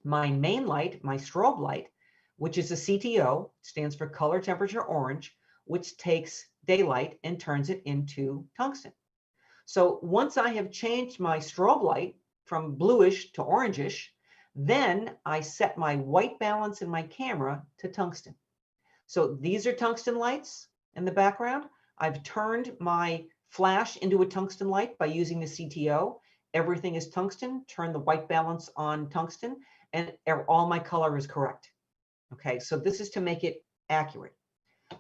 my main light, my strobe light, which is a CTO, stands for color temperature orange, which takes daylight and turns it into tungsten. So once I have changed my strobe light from bluish to orangish, then I set my white balance in my camera to tungsten. So these are tungsten lights in the background. I've turned my flash into a tungsten light by using the CTO. Everything is tungsten, turn the white balance on tungsten, and all my color is correct. Okay, so this is to make it accurate.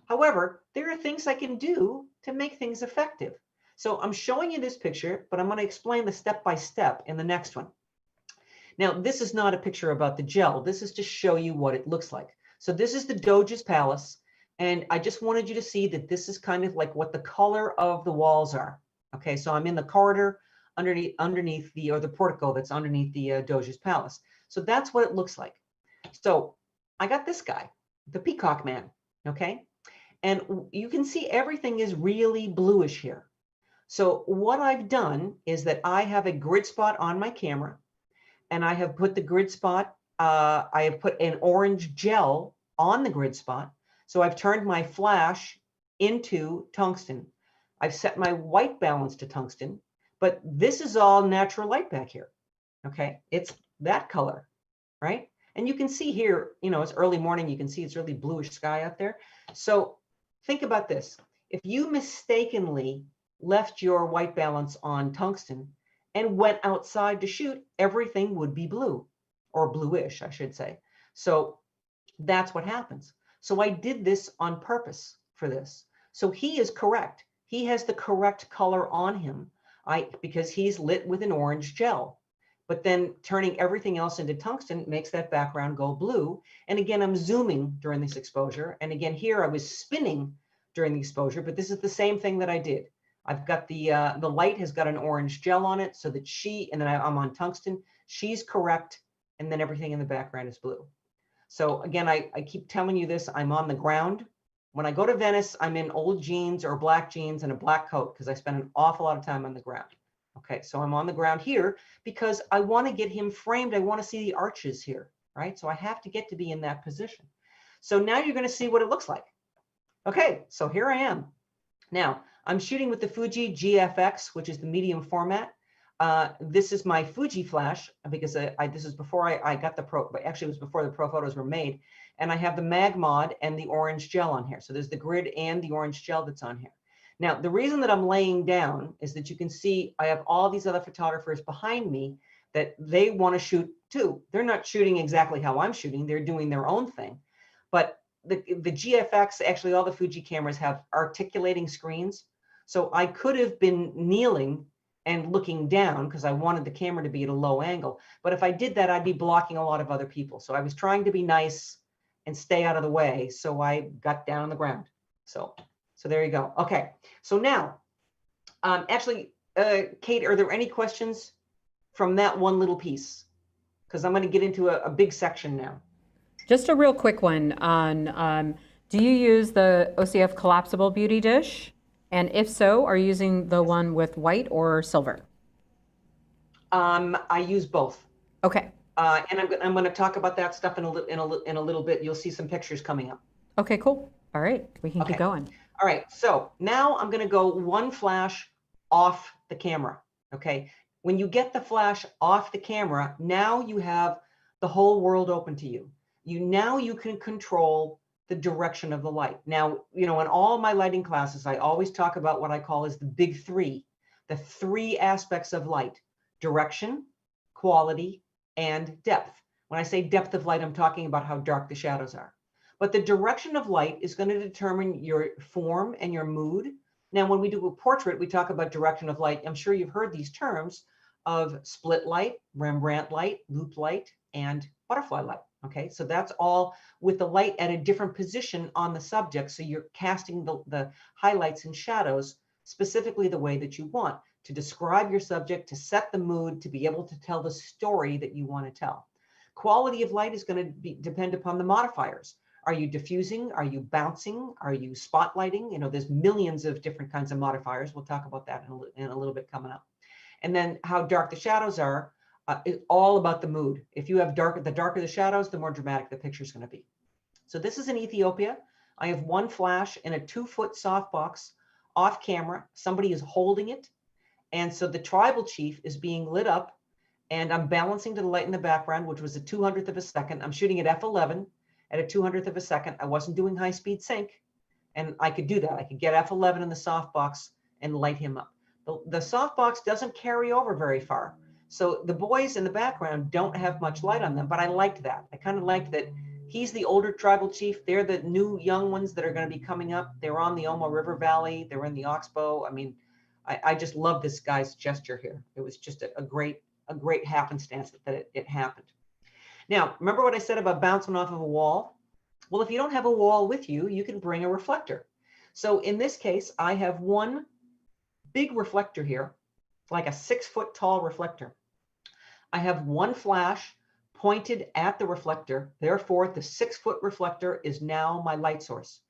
However, there are things I can do to make things effective. So I'm showing you this picture, but I'm going to explain the step-by-step in the next one. Now, this is not a picture about the gel. This is to show you what it looks like. So this is the Doge's Palace. And I just wanted you to see that this is kind of like what the color of the walls are. Okay, so I'm in the corridor underneath the portico that's underneath the Doge's Palace. So that's what it looks like. So I got this guy, the Peacock Man, okay? And you can see everything is really bluish here. So what I've done is that I have a grid spot on my camera, and I have put the grid spot, I have put an orange gel on the grid spot. So I've turned my flash into tungsten. I've set my white balance to tungsten, but this is all natural light back here. Okay, it's that color, right? And you can see here, you know, it's early morning. You can see it's really bluish sky out there. So think about this. If you mistakenly left your white balance on tungsten and went outside to shoot, everything would be blue, or bluish, I should say. So that's what happens. So I did this on purpose for this. So he is correct. He has the correct color on him because he's lit with an orange gel. But then turning everything else into tungsten makes that background go blue. And again, I'm zooming during this exposure. And again, here I was spinning during the exposure, but this is the same thing that I did. I've got the light has got an orange gel on it so that and then I'm on tungsten, she's correct. And then everything in the background is blue. So again, I keep telling you this, I'm on the ground. When I go to Venice, I'm in old jeans or black jeans and a black coat because I spend an awful lot of time on the ground. Okay, so I'm on the ground here because I want to get him framed. I want to see the arches here, right? So I have to get to be in that position. So now you're going to see what it looks like. Okay, so here I am. Now, I'm shooting with the Fuji GFX, which is the medium format. This is my Fuji flash because this is before I got the Pro, but actually it was before the Profotos were made. And I have the Magmod and the orange gel on here. So there's the grid and the orange gel that's on here. Now, the reason that I'm laying down is that you can see I have all these other photographers behind me that they want to shoot too. They're not shooting exactly how I'm shooting. They're doing their own thing. But the GFX, actually all the Fuji cameras have articulating screens. So I could have been kneeling and looking down because I wanted the camera to be at a low angle. But if I did that, I'd be blocking a lot of other people. So I was trying to be nice and stay out of the way. So I got down on the ground. So there you go. Okay, so now, actually, Kate, are there any questions from that one little piece? Because I'm going to get into a big section now. Just a real quick one on, do you use the OCF collapsible beauty dish? And if so, are you using the one with white or silver? I use both. Okay. And I'm going to talk about that stuff in a little bit. You'll see some pictures coming up. Okay, cool. All right, we can keep going. All right, so now I'm going to go one flash off the camera. Okay, when you get the flash off the camera, now you have the whole world open to you. Now you can control the direction of the light. Now, in all my lighting classes, I always talk about what I call as the big three, the three aspects of light: direction, quality, and depth. When I say depth of light, I'm talking about how dark the shadows are. But the direction of light is going to determine your form and your mood. Now, when we do a portrait, we talk about direction of light. I'm sure you've heard these terms of split light, Rembrandt light, loop light, and butterfly light. Okay, so that's all with the light at a different position on the subject. So you're casting the highlights and shadows specifically the way that you want to describe your subject, to set the mood, to be able to tell the story that you want to tell. Quality of light is going to depend upon the modifiers. Are you diffusing? Are you bouncing? Are you spotlighting? There's millions of different kinds of modifiers. We'll talk about that in a little bit coming up. And then how dark the shadows are is all about the mood. If you have the darker the shadows, the more dramatic the picture is going to be. So this is in Ethiopia. I have one flash in a 2-foot softbox off camera. Somebody is holding it. And so the tribal chief is being lit up, and I'm balancing to the light in the background, which was a 200th of a second. I'm shooting at f11 at a 200th of a second. I wasn't doing high-speed sync, and I could do that. I could get f11 in the softbox and light him up. The softbox doesn't carry over very far. So the boys in the background don't have much light on them, but I liked that. I kind of liked that he's the older tribal chief. They're the new young ones that are going to be coming up. They're on the Omo River Valley. They're in the Oxbow. I mean, I just love this guy's gesture here. It was just a great happenstance that it happened. Now, remember what I said about bouncing off of a wall? Well, if you don't have a wall with you, you can bring a reflector. So in this case, I have one big reflector here, like a 6-foot tall reflector. I have one flash pointed at the reflector. Therefore, the 6-foot reflector is now my light source.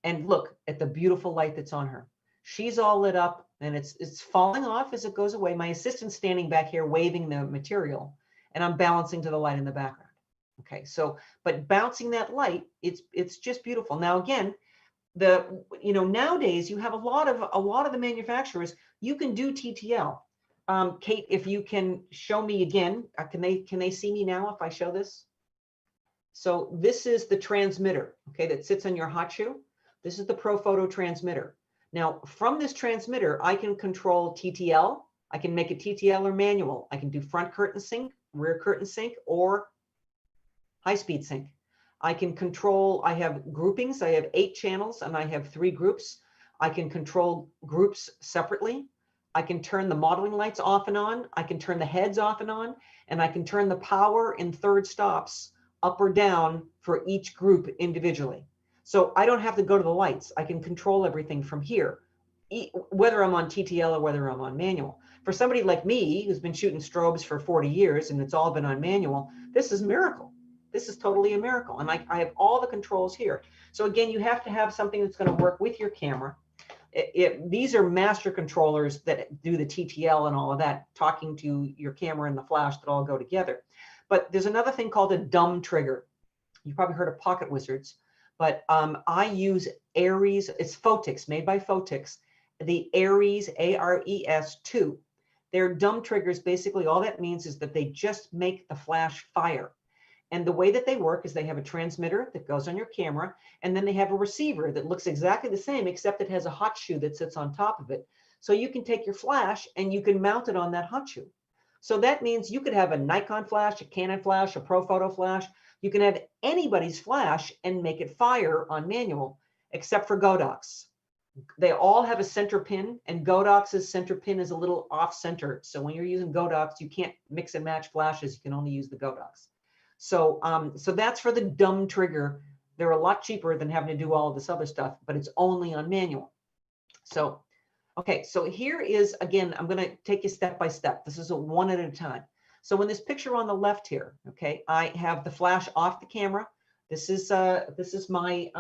And look at the beautiful light that's on her. She's all lit up, and it's falling off as it goes away. My assistant's standing back here waving the material, and I'm balancing to the light in the background. Okay, so, but bouncing that light, it's just beautiful. Now, again, nowadays you have a lot of the manufacturers, you can do TTL. Kate, if you can show me again, can they see me now if I show this? So this is the transmitter, okay, that sits on your hot shoe. This is the Profoto transmitter. Now, from this transmitter, I can control TTL. I can make it TTL or manual. I can do front curtain sync, rear curtain sync, or high-speed sync. I can control, I have groupings. I have 8 channels and I have 3 groups. I can control groups separately. I can turn the modeling lights off and on. I can turn the heads off and on, and I can turn the power in third stops up or down for each group individually. So I don't have to go to the lights. I can control everything from here, whether I'm on TTL or whether I'm on manual. For somebody like me, who's been shooting strobes for 40 years and it's all been on manual, this is a miracle. This is totally a miracle. And I have all the controls here. So again, you have to have something that's going to work with your camera. These are master controllers that do the TTL and all of that, talking to your camera and the flash that all go together. But there's another thing called a dumb trigger. You've probably heard of Pocket Wizards, but I use Ares. It's Photix, made by Photix. The Ares, ARES 2. They're dumb triggers. Basically, all that means is that they just make the flash fire. And the way that they work is they have a transmitter that goes on your camera, and then they have a receiver that looks exactly the same, except it has a hot shoe that sits on top of it. So you can take your flash and you can mount it on that hot shoe. So that means you could have a Nikon flash, a Canon flash, a Profoto flash. You can have anybody's flash and make it fire on manual, except for Godox. They all have a center pin, and Godox's center pin is a little off center. So when you're using Godox, you can't mix and match flashes. You can only use the Godox. So, so that's for the dumb trigger. They're a lot cheaper than having to do all of this other stuff, but it's only on manual. So, okay, so here is, again, I'm going to take you step by step. This is a one at a time. So in this picture on the left here, okay, I have the flash off the camera. This is my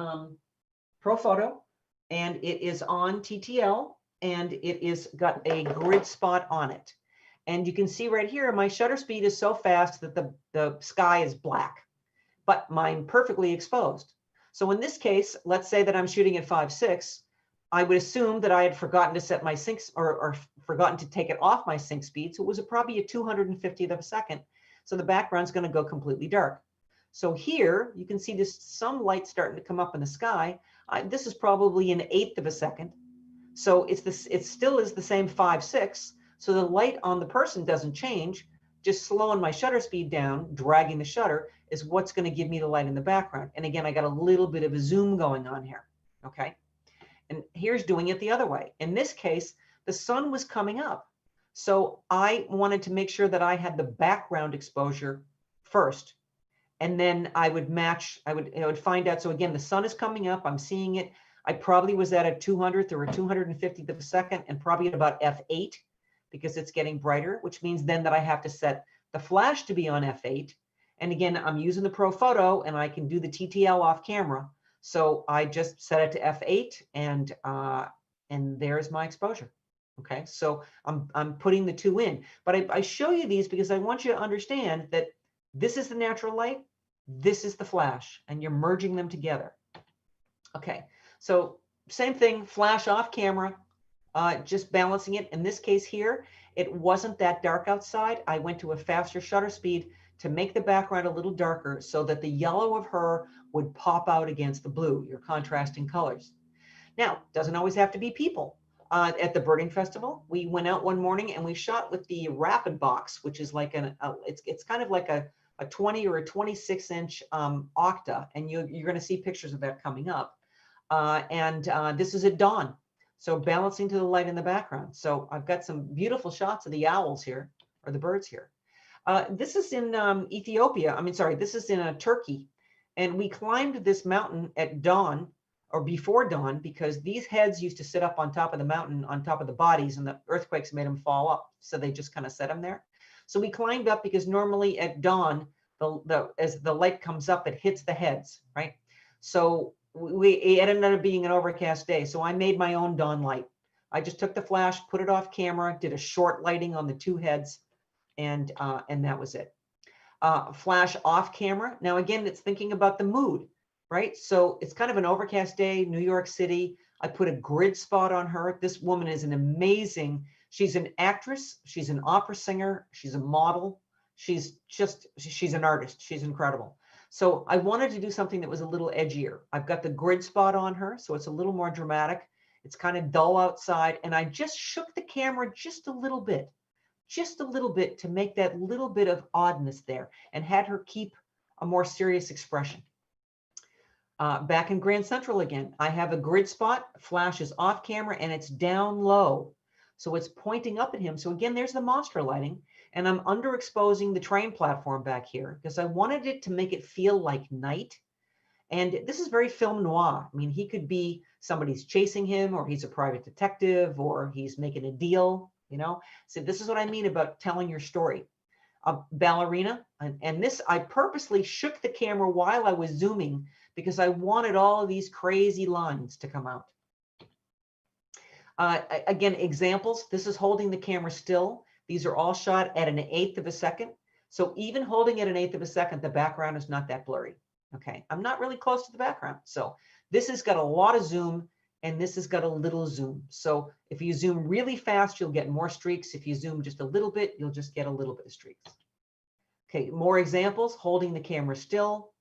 Profoto, and it is on TTL, and it is got a grid spot on it. And you can see right here, my shutter speed is so fast that the sky is black, but mine perfectly exposed. So in this case, let's say that I'm shooting at 5.6, I would assume that I had forgotten to set my sync, or forgotten to take it off my sync speed. So it was probably a 250th of a second. So the background's going to go completely dark. So here you can see this, some light starting to come up in the sky. This is probably an 1/8 of a second. So it still is the same 5.6. So the light on the person doesn't change. Just slowing my shutter speed down, dragging the shutter, is what's going to give me the light in the background. And again, I got a little bit of a zoom going on here. Okay. And here's doing it the other way. In this case, the sun was coming up. So I wanted to make sure that I had the background exposure first. And then I would match, I would find out. So again, the sun is coming up. I'm seeing it. I probably was at a 200th or a 250th of a second, and probably at about f8, because it's getting brighter, which means then that I have to set the flash to be on f8. And again, I'm using the Profoto, and I can do the TTL off camera. So I just set it to f8, and there's my exposure. Okay, so I'm putting the two in. But I show you these because I want you to understand that this is the natural light, this is the flash, and you're merging them together. Okay, so same thing, flash off camera, just balancing it. In this case here, it wasn't that dark outside. I went to a faster shutter speed to make the background a little darker so that the yellow of her would pop out against the blue, your contrasting colors. Now, doesn't always have to be people. At the birding festival, we went out one morning and we shot with the Rapid Box, which is like it's kind of like a 20 or a 26-inch octa, and you're going to see pictures of that coming up. This is at dawn, so balancing to the light in the background. So I've got some beautiful shots of the owls here, or the birds here. This is in Ethiopia. I mean, sorry, this is in Turkey, and we climbed this mountain at dawn, or before dawn, because these heads used to sit up on top of the mountain, on top of the bodies, and the earthquakes made them fall up. So they just kind of set them there. So we climbed up because normally at dawn, as the light comes up, it hits the heads, right? So it ended up being an overcast day. So I made my own dawn light. I just took the flash, put it off camera, did a short lighting on the two heads, and that was it. Flash off camera. Now, again, it's thinking about the mood. Right? So it's kind of an overcast day, New York City. I put a grid spot on her. This woman is an amazing, she's an actress. She's an opera singer. She's a model. She's an artist. She's incredible. So I wanted to do something that was a little edgier. I've got the grid spot on her, so it's a little more dramatic. It's kind of dull outside. And I just shook the camera just a little bit to make that little bit of oddness there, and had her keep a more serious expression. Back in Grand Central again, I have a grid spot, flash is off camera, and it's down low. So it's pointing up at him. So again, there's the monster lighting, and I'm underexposing the train platform back here because I wanted it to make it feel like night. And this is very film noir. I mean, he could be somebody's chasing him, or he's a private detective, or he's making a deal, you know? So this is what I mean about telling your story. A ballerina, and this, I purposely shook the camera while I was zooming because I wanted all of these crazy lines to come out. Again, examples, this is holding the camera still. These are all shot at 1/8 of a second. So even holding at 1/8 of a second, the background is not that blurry. Okay, I'm not really close to the background. So this has got a lot of zoom and this has got a little zoom. So if you zoom really fast, you'll get more streaks. If you zoom just a little bit, you'll just get a little bit of streaks. Okay, more examples, holding the camera still,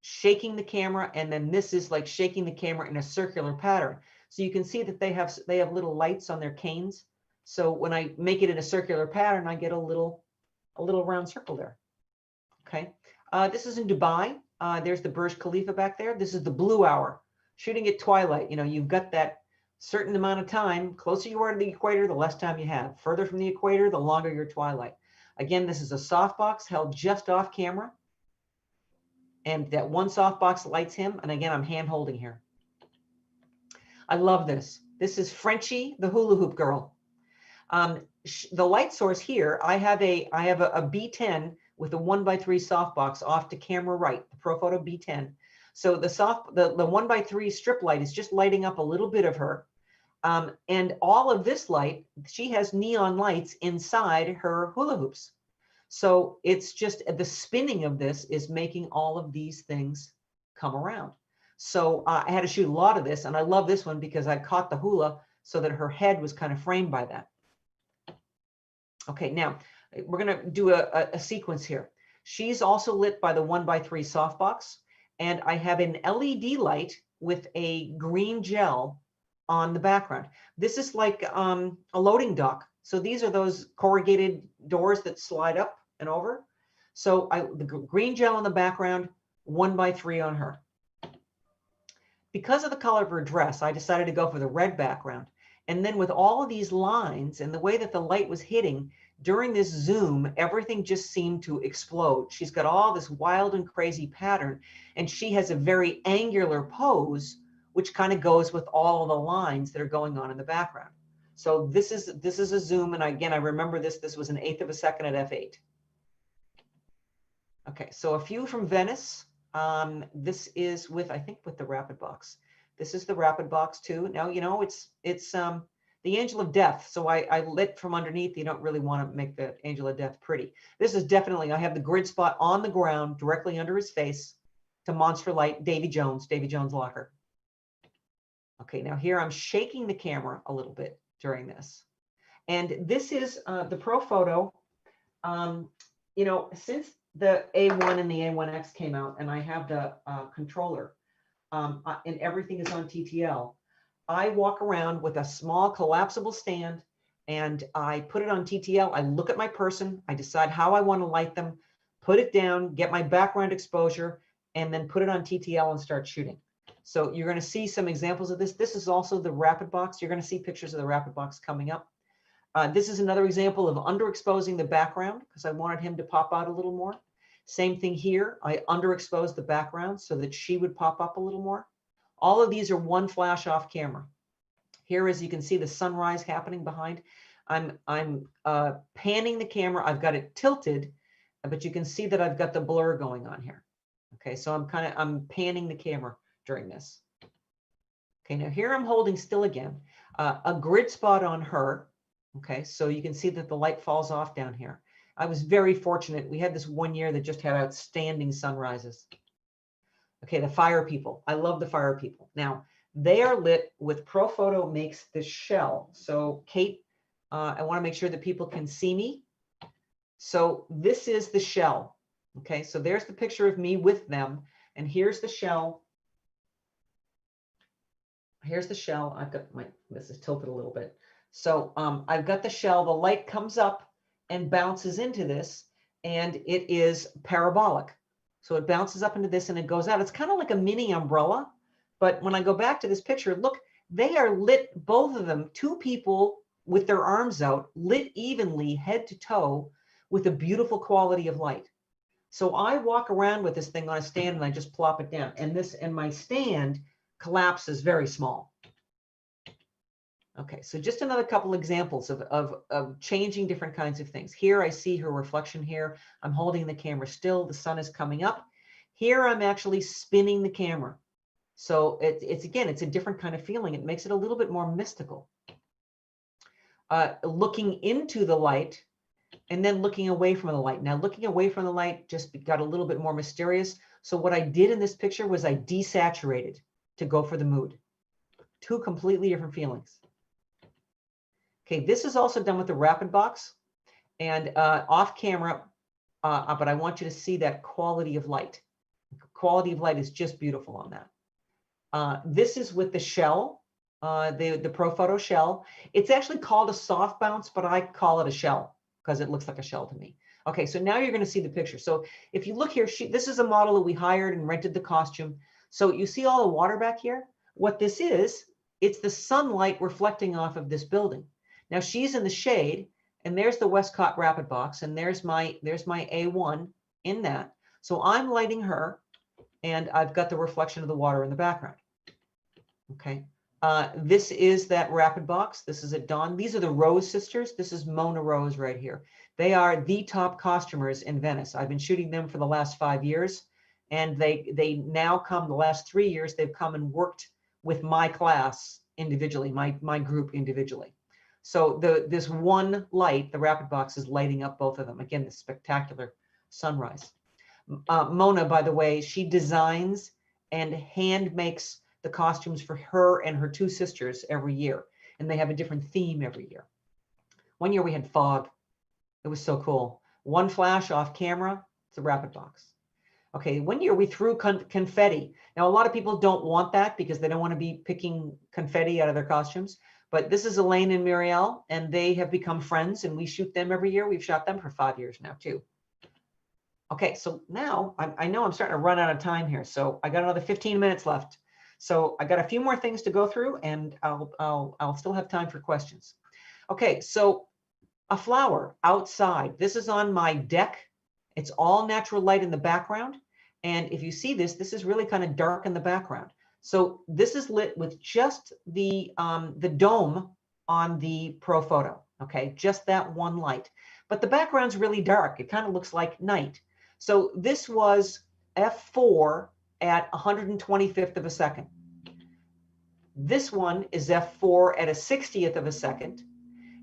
shaking the camera, and then this is like shaking the camera in a circular pattern. So you can see that they have little lights on their canes. So when I make it in a circular pattern, I get a little round circle there. Okay, this is in Dubai. There's the Burj Khalifa back there. This is the blue hour, shooting at twilight. You know, you've got that certain amount of time. Closer you are to the equator, the less time you have. Further from the equator, the longer your twilight. Again, this is a softbox held just off camera. And that one softbox lights him. And again, I'm hand holding here. I love this. This is Frenchie, the hula hoop girl. The light source here, I have a B10 with a 1x3 softbox off to camera right, the Profoto B10. So the 1x3 strip light is just lighting up a little bit of her. And all of this light, she has neon lights inside her hula hoops. So it's just the spinning of this is making all of these things come around. So I had to shoot a lot of this, and I love this one because I caught the hula so that her head was kind of framed by that. Okay, now we're going to do a sequence here. She's also lit by the 1x3 softbox, and I have an LED light with a green gel on the background. This is like a loading dock. So these are those corrugated doors that slide up and over. So the green gel in the background, 1x3 on her. Because of the color of her dress, I decided to go for the red background. And then with all of these lines and the way that the light was hitting, during this zoom, everything just seemed to explode. She's got all this wild and crazy pattern, and she has a very angular pose, which kind of goes with all of the lines that are going on in the background. So this is a zoom, and again, I remember this was 1/8 of a second at f8. Okay, so a few from Venice. This is with, I think, with the rapid box. This is the rapid box too. Now, you know, it's the angel of death. So I lit from underneath. You don't really want to make the angel of death pretty. This is definitely, I have the grid spot on the ground directly under his face to monster light Davy Jones locker. Okay, now here I'm shaking the camera a little bit during this. And this is the Profoto. You know, since the A1 and the A1X came out, and I have the controller, and everything is on TTL, I walk around with a small collapsible stand, and I put it on TTL. I look at my person, I decide how I want to light them, put it down, get my background exposure, and then put it on TTL and start shooting. So you're going to see some examples of this. This is also the rapid box. You're going to see pictures of the rapid box coming up. This is another example of underexposing the background because I wanted him to pop out a little more. Same thing here. I underexposed the background so that she would pop up a little more. All of these are one flash off camera. Here, as you can see, the sunrise happening behind. I'm panning the camera. I've got it tilted, but you can see that I've got the blur going on here. Okay, so I'm panning the camera during this. Okay, now here I'm holding still again. A grid spot on her. Okay, so you can see that the light falls off down here. I was very fortunate. We had this one year that just had outstanding sunrises. Okay, the fire people. I love the fire people. Now, they are lit with Profoto makes this shell. So Kate, I want to make sure that people can see me. So this is the shell. Okay, so there's the picture of me with them. And here's the shell. Here's the shell. I've got this is tilted a little bit. So I've got the shell, the light comes up and bounces into this, and it is parabolic. So it bounces up into this and it goes out. It's kind of like a mini umbrella, but when I go back to this picture, look, they are lit, both of them, two people with their arms out, lit evenly head to toe with a beautiful quality of light. So I walk around with this thing on a stand and I just plop it down, and my stand collapses very small. Okay, so just another couple examples of changing different kinds of things. Here I see her reflection here. I'm holding the camera still. The sun is coming up. Here I'm actually spinning the camera. So it's again, it's a different kind of feeling. It makes it a little bit more mystical. Looking into the light and then looking away from the light. Now, looking away from the light just got a little bit more mysterious. So what I did in this picture was I desaturated to go for the mood. Two completely different feelings. Okay, this is also done with the rapid box and off camera, but I want you to see that quality of light. Quality of light is just beautiful on that. This is with the shell, the Profoto shell. It's actually called a soft bounce, but I call it a shell because it looks like a shell to me. Okay, so now you're going to see the picture. So if you look here, this is a model that we hired and rented the costume. So you see all the water back here? What this is, it's the sunlight reflecting off of this building. Now she's in the shade, and there's the Westcott rapid box, and there's my A1 in that. So I'm lighting her, and I've got the reflection of the water in the background. Okay. This is that rapid box. This is at dawn. These are the Rose sisters. This is Mona Rose right here. They are the top costumers in Venice. I've been shooting them for the last 5 years, and they now come, the last 3 years, they've come and worked with my class individually, my group individually. So this one light, the rapid box, is lighting up both of them. Again, this spectacular sunrise. Mona, by the way, she designs and hand makes the costumes for her and her 2 sisters every year. And they have a different theme every year. One year we had fog. It was so cool. One flash off camera, it's a rapid box. Okay, one year we threw confetti. Now, a lot of people don't want that because they don't want to be picking confetti out of their costumes. But this is Elaine and Muriel, and they have become friends, and we shoot them every year. We've shot them for 5 years now, too. Okay, so now I know I'm starting to run out of time here. So I got another 15 minutes left. So I got a few more things to go through, and I'll still have time for questions. Okay, so a flower outside. This is on my deck. It's all natural light in the background. And if you see this, this is really kind of dark in the background. So this is lit with just the dome on the Profoto. Okay, just that one light. But the background's really dark. It kind of looks like night. So this was f4 at 125th of a second. This one is f4 at a 60th of a second.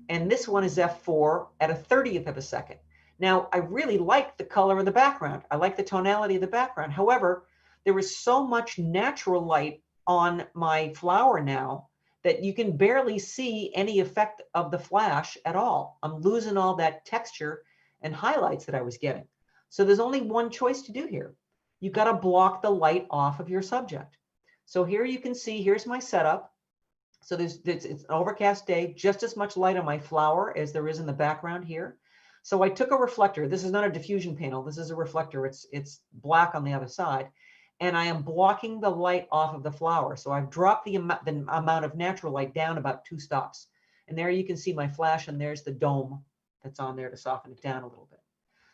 And this one is f4 at a 30th of a second. Now, I really like the color of the background. I like the tonality of the background. However, there is so much natural light on my flower now that you can barely see any effect of the flash at all. I'm losing all that texture and highlights that I was getting. So there's only one choice to do here. You've got to block the light off of your subject. So here you can see, here's my setup. So it's an overcast day, just as much light on my flower as there is in the background here. So I took a reflector. This is not a diffusion panel. This is a reflector. It's black on the other side. And I am blocking the light off of the flower. So I've dropped the amount of natural light down about 2 stops. And there you can see my flash, and there's the dome that's on there to soften it down a little bit.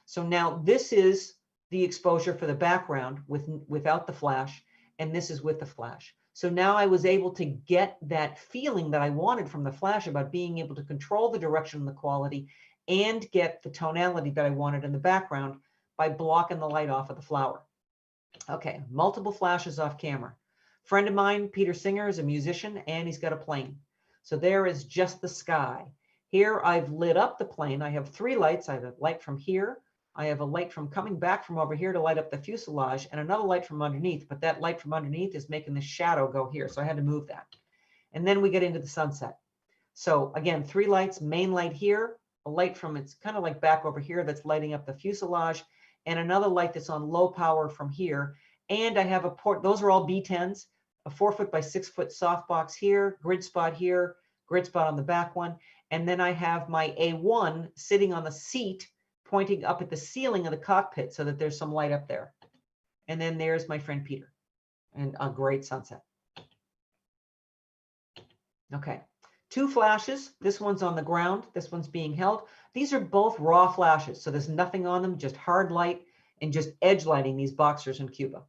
So now this is the exposure for the background without the flash, and this is with the flash. So now I was able to get that feeling that I wanted from the flash about being able to control the direction and the quality and get the tonality that I wanted in the background by blocking the light off of the flower. Okay, multiple flashes off camera. Friend of mine, Peter Singer, is a musician, and he's got a plane. So there is just the sky. Here I've lit up the plane. I have 3 lights. I have a light from here. I have a light from coming back from over here to light up the fuselage, and another light from underneath, but that light from underneath is making the shadow go here. So I had to move that. And then we get into the sunset. So again, 3 lights, main light here, a light from, it's kind of like back over here that's lighting up the fuselage, and another light that's on low power from here. And I have a port, those are all B10s, a 4 foot by 6 foot softbox here, grid spot on the back one. And then I have my A1 sitting on the seat, pointing up at the ceiling of the cockpit so that there's some light up there. And then there's my friend Peter, and a great sunset. Okay, 2 flashes. This one's on the ground. This one's being held. These are both raw flashes, so there's nothing on them, just hard light and just edge lighting these boxers in Cuba.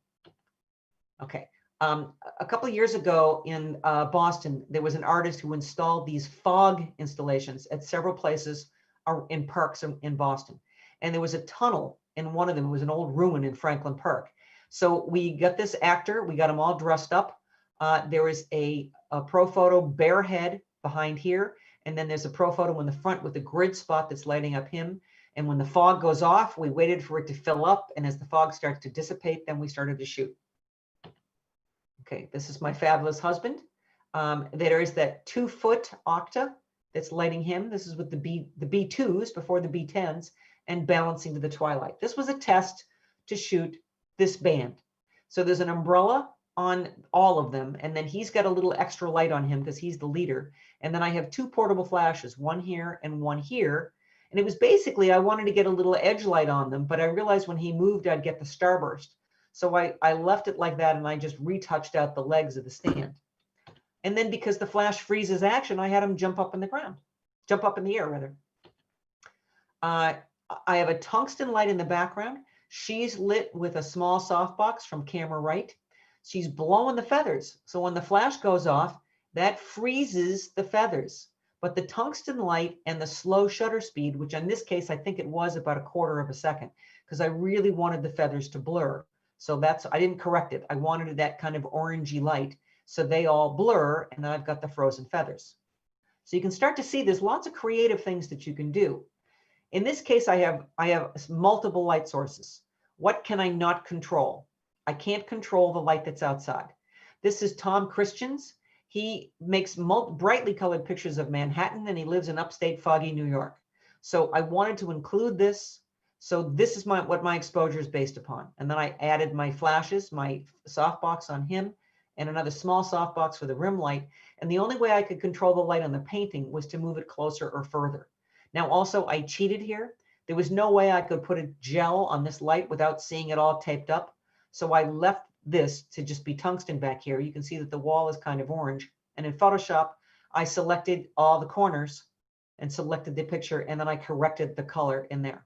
Okay, a couple of years ago in Boston, there was an artist who installed these fog installations at several places in parks in Boston. And there was a tunnel in one of them. It was an old ruin in Franklin Park. So we got this actor, we got him all dressed up. There is a Profoto bare head behind here. And then there's a Profoto in the front with the grid spot that's lighting up him. And when the fog goes off, we waited for it to fill up. And as the fog starts to dissipate, then we started to shoot. Okay, this is my fabulous husband. There is that 2-foot octa that's lighting him. This is with the B2s before the B10s and balancing to the twilight. This was a test to shoot this band. So there's an umbrella on all of them, and then he's got a little extra light on him because he's the leader. And then I have 2 portable flashes, one here and one here. And it was basically, I wanted to get a little edge light on them, but I realized when he moved, I'd get the starburst. So I left it like that, and I just retouched out the legs of the stand. And then because the flash freezes action, I had him jump up in the air rather. I have a tungsten light in the background. She's lit with a small softbox from camera right. She's blowing the feathers. So when the flash goes off, that freezes the feathers. But the tungsten light and the slow shutter speed, which in this case, I think it was about a quarter of a second, because I really wanted the feathers to blur. So I didn't correct it. I wanted that kind of orangey light. So they all blur, and then I've got the frozen feathers. So you can start to see there's lots of creative things that you can do. In this case, I have multiple light sources. What can I not control? I can't control the light that's outside. This is Tom Christian's. He makes brightly colored pictures of Manhattan, and he lives in upstate foggy New York. So I wanted to include this. So this is what my exposure is based upon. And then I added my flashes, my softbox on him, and another small softbox for the rim light. And the only way I could control the light on the painting was to move it closer or further. Now, also, I cheated here. There was no way I could put a gel on this light without seeing it all taped up. So I left this to just be tungsten back here. You can see that the wall is kind of orange. And in Photoshop, I selected all the corners and selected the picture, and then I corrected the color in there.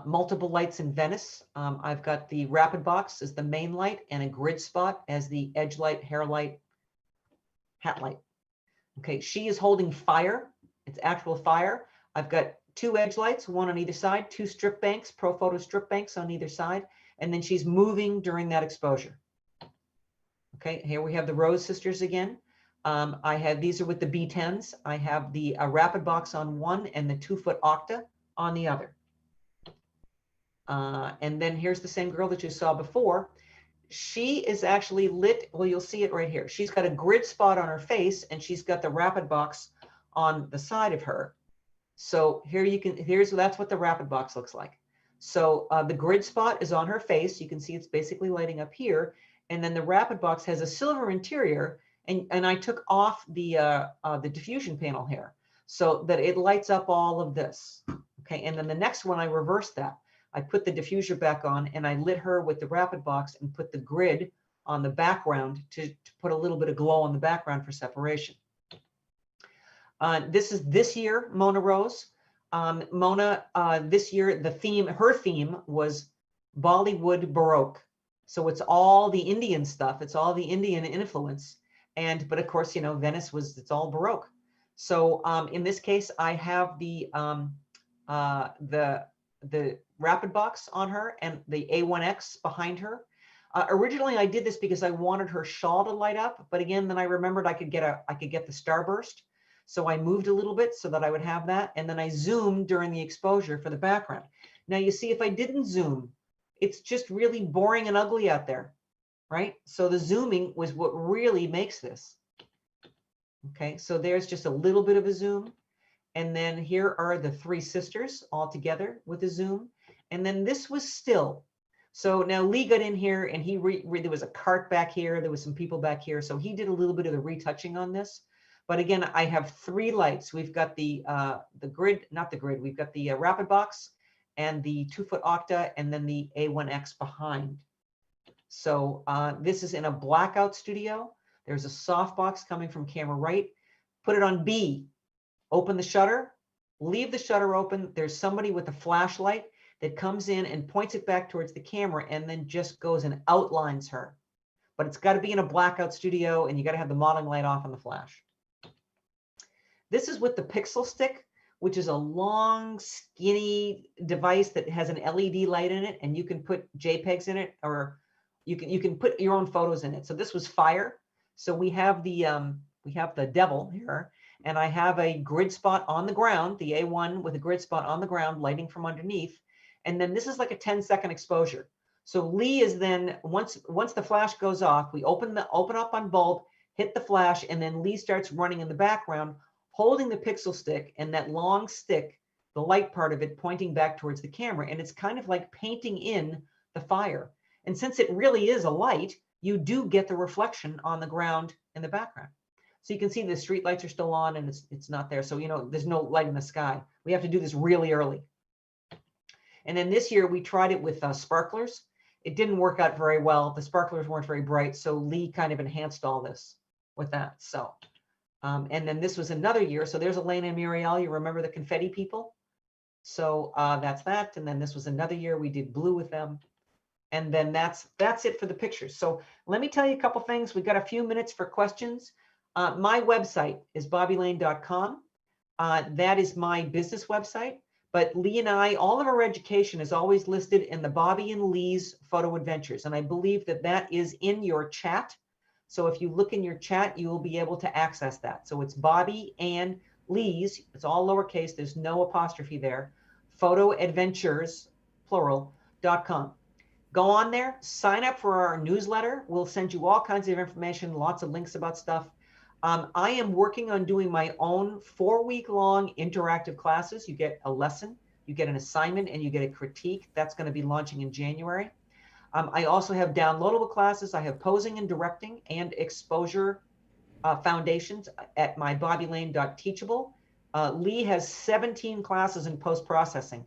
Multiple lights in Venice. I've got the rapid box as the main light and a grid spot as the edge light, hair light, hat light. Okay, she is holding fire. It's actual fire. I've got 2 edge lights, one on either side, 2 strip banks, Profoto strip banks on either side, and then she's moving during that exposure. Okay, here we have the Rose sisters again. These are with the B10s. I have the rapid box on one and the 2-foot octa on the other. And then here's the same girl that you saw before. She is actually lit. Well, you'll see it right here. She's got a grid spot on her face, and she's got the rapid box on the side of her. So here that's what the rapid box looks like. So the grid spot is on her face. You can see it's basically lighting up here. And then the rapid box has a silver interior, and I took off the diffusion panel here so that it lights up all of this. Okay, and then the next one I reversed that. I put the diffuser back on, and I lit her with the rapid box and put the grid on the background to put a little bit of glow on the background for separation. This is this year, Mona Rose. Mona, this year, her theme was Bollywood Baroque. So it's all the Indian stuff. It's all the Indian influence. But of course, Venice it's all Baroque. So in this case, I have the rapid box on her and the A1X behind her. Originally, I did this because I wanted her shawl to light up, but again, then I remembered I could get the starburst, so I moved a little bit so that I would have that, and then I zoomed during the exposure for the background. Now you see, if I didn't zoom, it's just really boring and ugly out there, right? So the zooming was what really makes this. Okay, so there's just a little bit of a zoom. And then here are the 3 sisters all together with a zoom. And then this was still. So now Lee got in here, and there was a cart back here. There was some people back here. So he did a little bit of the retouching on this. But again, I have 3 lights. We've got the grid, not the grid. We've got the rapid box and the 2-foot octa, and then the A1X behind. So this is in a blackout studio. There's a softbox coming from camera right. Put it on B. Open the shutter, leave the shutter open. There's somebody with a flashlight that comes in and points it back towards the camera and then just goes and outlines her. But it's got to be in a blackout studio, and you got to have the modeling light off on the flash. This is with the Pixel Stick, which is a long, skinny device that has an LED light in it, and you can put JPEGs in it or you can put your own photos in it. So this was fire. So we have the devil here, and I have a grid spot on the ground, the A1 with a grid spot on the ground, lighting from underneath. And then this is like a 10-second exposure. So Lee is then, once the flash goes off, we open up on bulb, hit the flash, and then Lee starts running in the background, holding the pixel stick and that long stick, the light part of it pointing back towards the camera. And it's kind of like painting in the fire. And since it really is a light, you do get the reflection on the ground in the background. So you can see the street lights are still on and it's not there. So, there's no light in the sky. We have to do this really early. And then this year we tried it with sparklers. It didn't work out very well. The sparklers weren't very bright. So Lee kind of enhanced all this with that. So, and then this was another year. So there's Elena and Muriel. You remember the confetti people? So that's that. And then this was another year we did blue with them. And then that's it for the pictures. So let me tell you a couple things. We've got a few minutes for questions. My website is bobbilane.com. That is my business website. But Lee and I, all of our education is always listed in the Bobbi and Lee's Photo Adventures. And I believe that is in your chat. So if you look in your chat, you will be able to access that. So it's Bobbi and Lee's. It's all lowercase. There's no apostrophe there. Photo Adventures, plural.com. Go on there, sign up for our newsletter. We'll send you all kinds of information, lots of links about stuff. I am working on doing my own 4-week-long interactive classes. You get a lesson, you get an assignment, and you get a critique. That's going to be launching in January. I also have downloadable classes. I have posing and directing and exposure foundations at my bobbilane.teachable. Lee has 17 classes in post-processing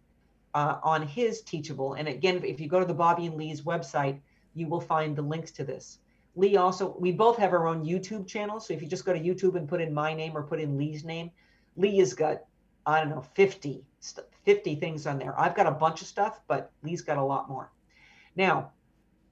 on his Teachable. And again, if you go to the Bobbi and Lee's website, you will find the links to this. Lee also, we both have our own YouTube channel. So if you just go to YouTube and put in my name or put in Lee's name, Lee has got, I don't know, 50 things on there. I've got a bunch of stuff, but Lee's got a lot more. Now,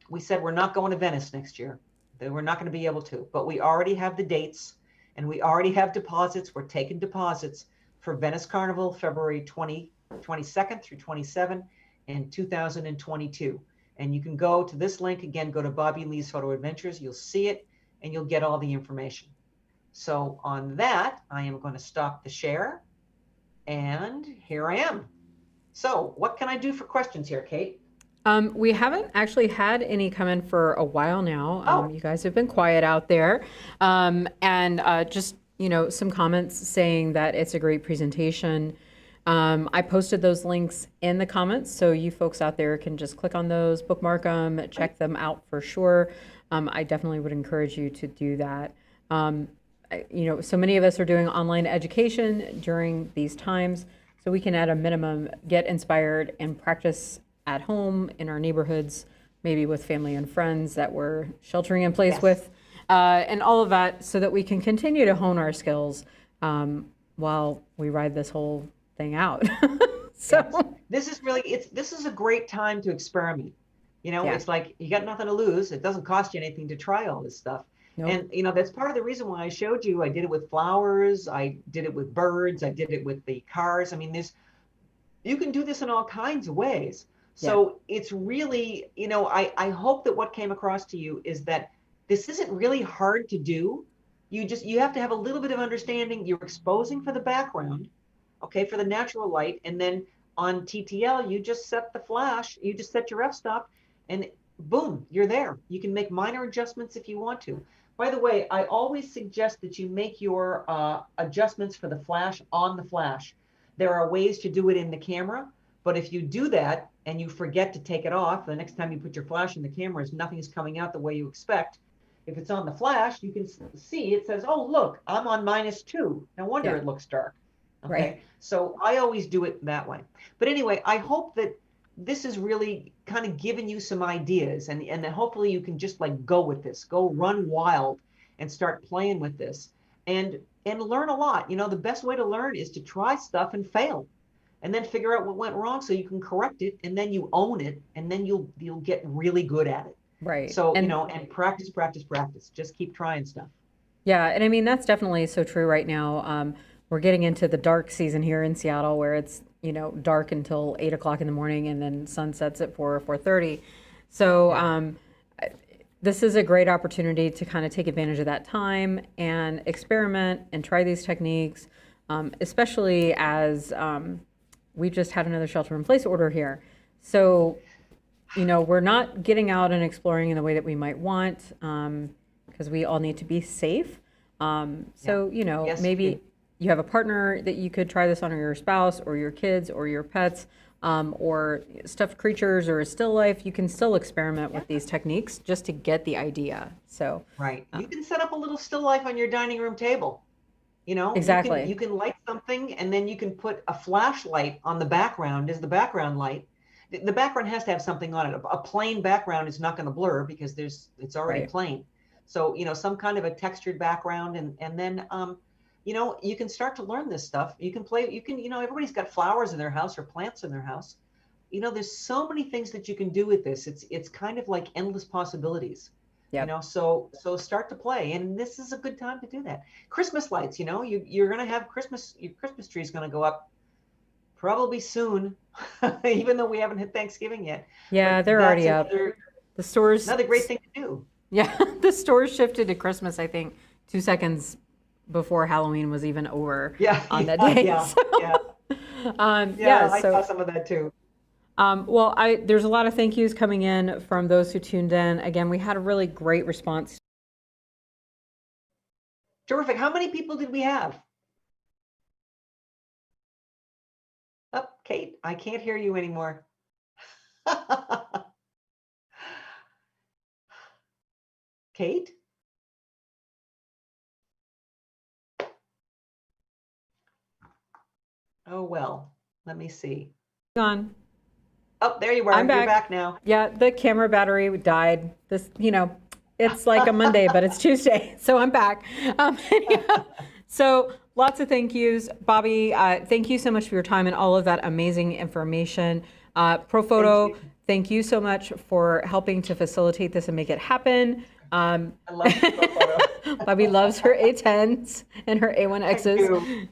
we said we're not going to Venice next year. We're not going to be able to, but we already have the dates and we already have deposits. We're taking deposits for Venice Carnival, February 22nd through 27 in 2022. And you can go to this link again, go to Bobbi and Lee's Photo Adventures. You'll see it and you'll get all the information. So on that, I am going to stop the share and here I am. So what can I do for questions here, Kate? We haven't actually had any come in for a while now. You guys have been quiet out there. Just, some comments saying that it's a great presentation. I posted those links in the comments, so you folks out there can just click on those, bookmark them, check them out for sure. I definitely would encourage you to do that. So many of us are doing online education during these times, so we can at a minimum get inspired and practice at home in our neighborhoods, maybe with family and friends that we're sheltering in place with, and all of that so that we can continue to hone our skills while we ride this whole thing out. This is a great time to experiment. It's like you got nothing to lose. It doesn't cost you anything to try all this stuff. Nope. And that's part of the reason why I showed you. I did it with flowers, I did it with birds, I did it with the cars. I mean, you can do this in all kinds of ways. So it's really, I hope that what came across to you is that this isn't really hard to do. You have to have a little bit of understanding. You're exposing for the background, okay, for the natural light. And then on TTL, you just set the flash, you just set your f-stop and boom, you're there. You can make minor adjustments if you want to. By the way, I always suggest that you make your adjustments for the flash on the flash. There are ways to do it in the camera, but if you do that and you forget to take it off, the next time you put your flash in the camera, nothing's coming out the way you expect. If it's on the flash, you can see it says, oh, look, I'm on -2. No wonder it looks dark. Okay. Right. So I always do it that way. But anyway, I hope that this is really kind of giving you some ideas and then hopefully you can just like go with this, go run wild and start playing with this and learn a lot. The best way to learn is to try stuff and fail and then figure out what went wrong so you can correct it and then you own it and then you'll get really good at it. Right. So, and practice. Just keep trying stuff. Yeah. And I mean, that's definitely so true right now. We're getting into the dark season here in Seattle where it's, dark until 8 o'clock in the morning and then sun sets at 4 or 4:30. So this is a great opportunity to kind of take advantage of that time and experiment and try these techniques, especially as we just had another shelter-in-place order here. So, we're not getting out and exploring in the way that we might want, because we all need to be safe. So, Yes, maybe you have a partner that you could try this on, or your spouse, or your kids, or your pets, or stuffed creatures, or a still life. You can still experiment with these techniques just to get the idea. So, right. You can set up a little still life on your dining room table. Exactly. You can light something, and then you can put a flashlight on the background as the background light. The background has to have something on it. A plain background is not going to blur because it's already Right. plain. So, some kind of a textured background, and then, you can start to learn this stuff. You can play, everybody's got flowers in their house or plants in their house. There's so many things that you can do with this. It's kind of like endless possibilities. Yep. So start to play, and this is a good time to do that. Christmas lights, you're going to have your Christmas tree is going to go up probably soon, even though we haven't hit Thanksgiving yet. Yeah, But they're that's already up. The stores, another great thing to do. yeah, the stores shifted to Christmas, I think, 2 seconds before Halloween was even over on that day. Yeah, So, yeah. I saw some of that too. well, there's a lot of thank yous coming in from those who tuned in. Again, we had a really great response. Terrific. How many people did we have? Oh, Kate, I can't hear you anymore. Kate? Oh, well, let me see. On. Oh, there you are. I'm back. You're back now. Yeah, the camera battery died. This, it's like a Monday, but it's Tuesday, so I'm back. So lots of thank yous. Bobbi, thank you so much for your time and all of that amazing information. Profoto, thank you so much for helping to facilitate this and make it happen. I love Profoto. Bobbi loves her A10s and her A1Xs.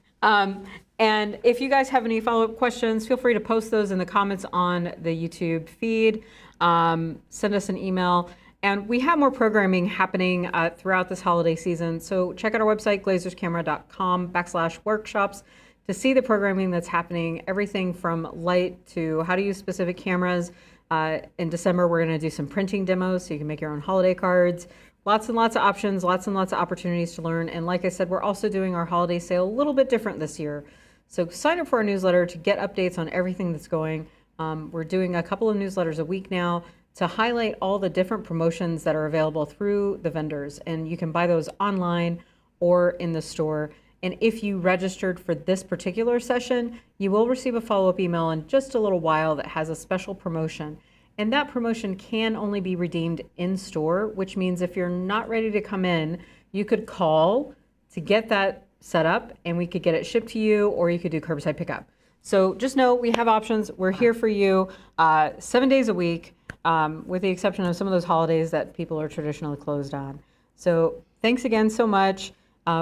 And if you guys have any follow-up questions, feel free to post those in the comments on the YouTube feed. Send us an email. And we have more programming happening throughout this holiday season. So check out our website, glazerscamera.com/workshops, to see the programming that's happening, everything from light to how to use specific cameras. In December, we're going to do some printing demos so you can make your own holiday cards. Lots and lots of options, lots and lots of opportunities to learn. And like I said, we're also doing our holiday sale a little bit different this year. So sign up for our newsletter to get updates on everything that's going. We're doing a couple of newsletters a week now to highlight all the different promotions that are available through the vendors. And you can buy those online or in the store. And if you registered for this particular session, you will receive a follow-up email in just a little while that has a special promotion. And that promotion can only be redeemed in store, which means if you're not ready to come in, you could call to get that set up and we could get it shipped to you, or you could do curbside pickup. So just know we have options. We're here for you 7 days a week, with the exception of some of those holidays that people are traditionally closed on. So thanks again so much.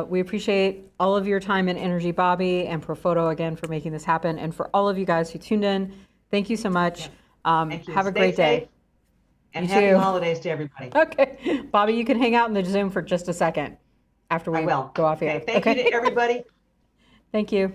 We appreciate all of your time and energy, Bobbi and Profoto, again, for making this happen. And for all of you guys who tuned in, thank you so much. Thank you. Have a Stay great day. safe, and You happy too. holidays to everybody. Okay. Bobbi, you can hang out in the Zoom for just a second after we I will. go off Okay. here. Thank you to everybody. Thank you.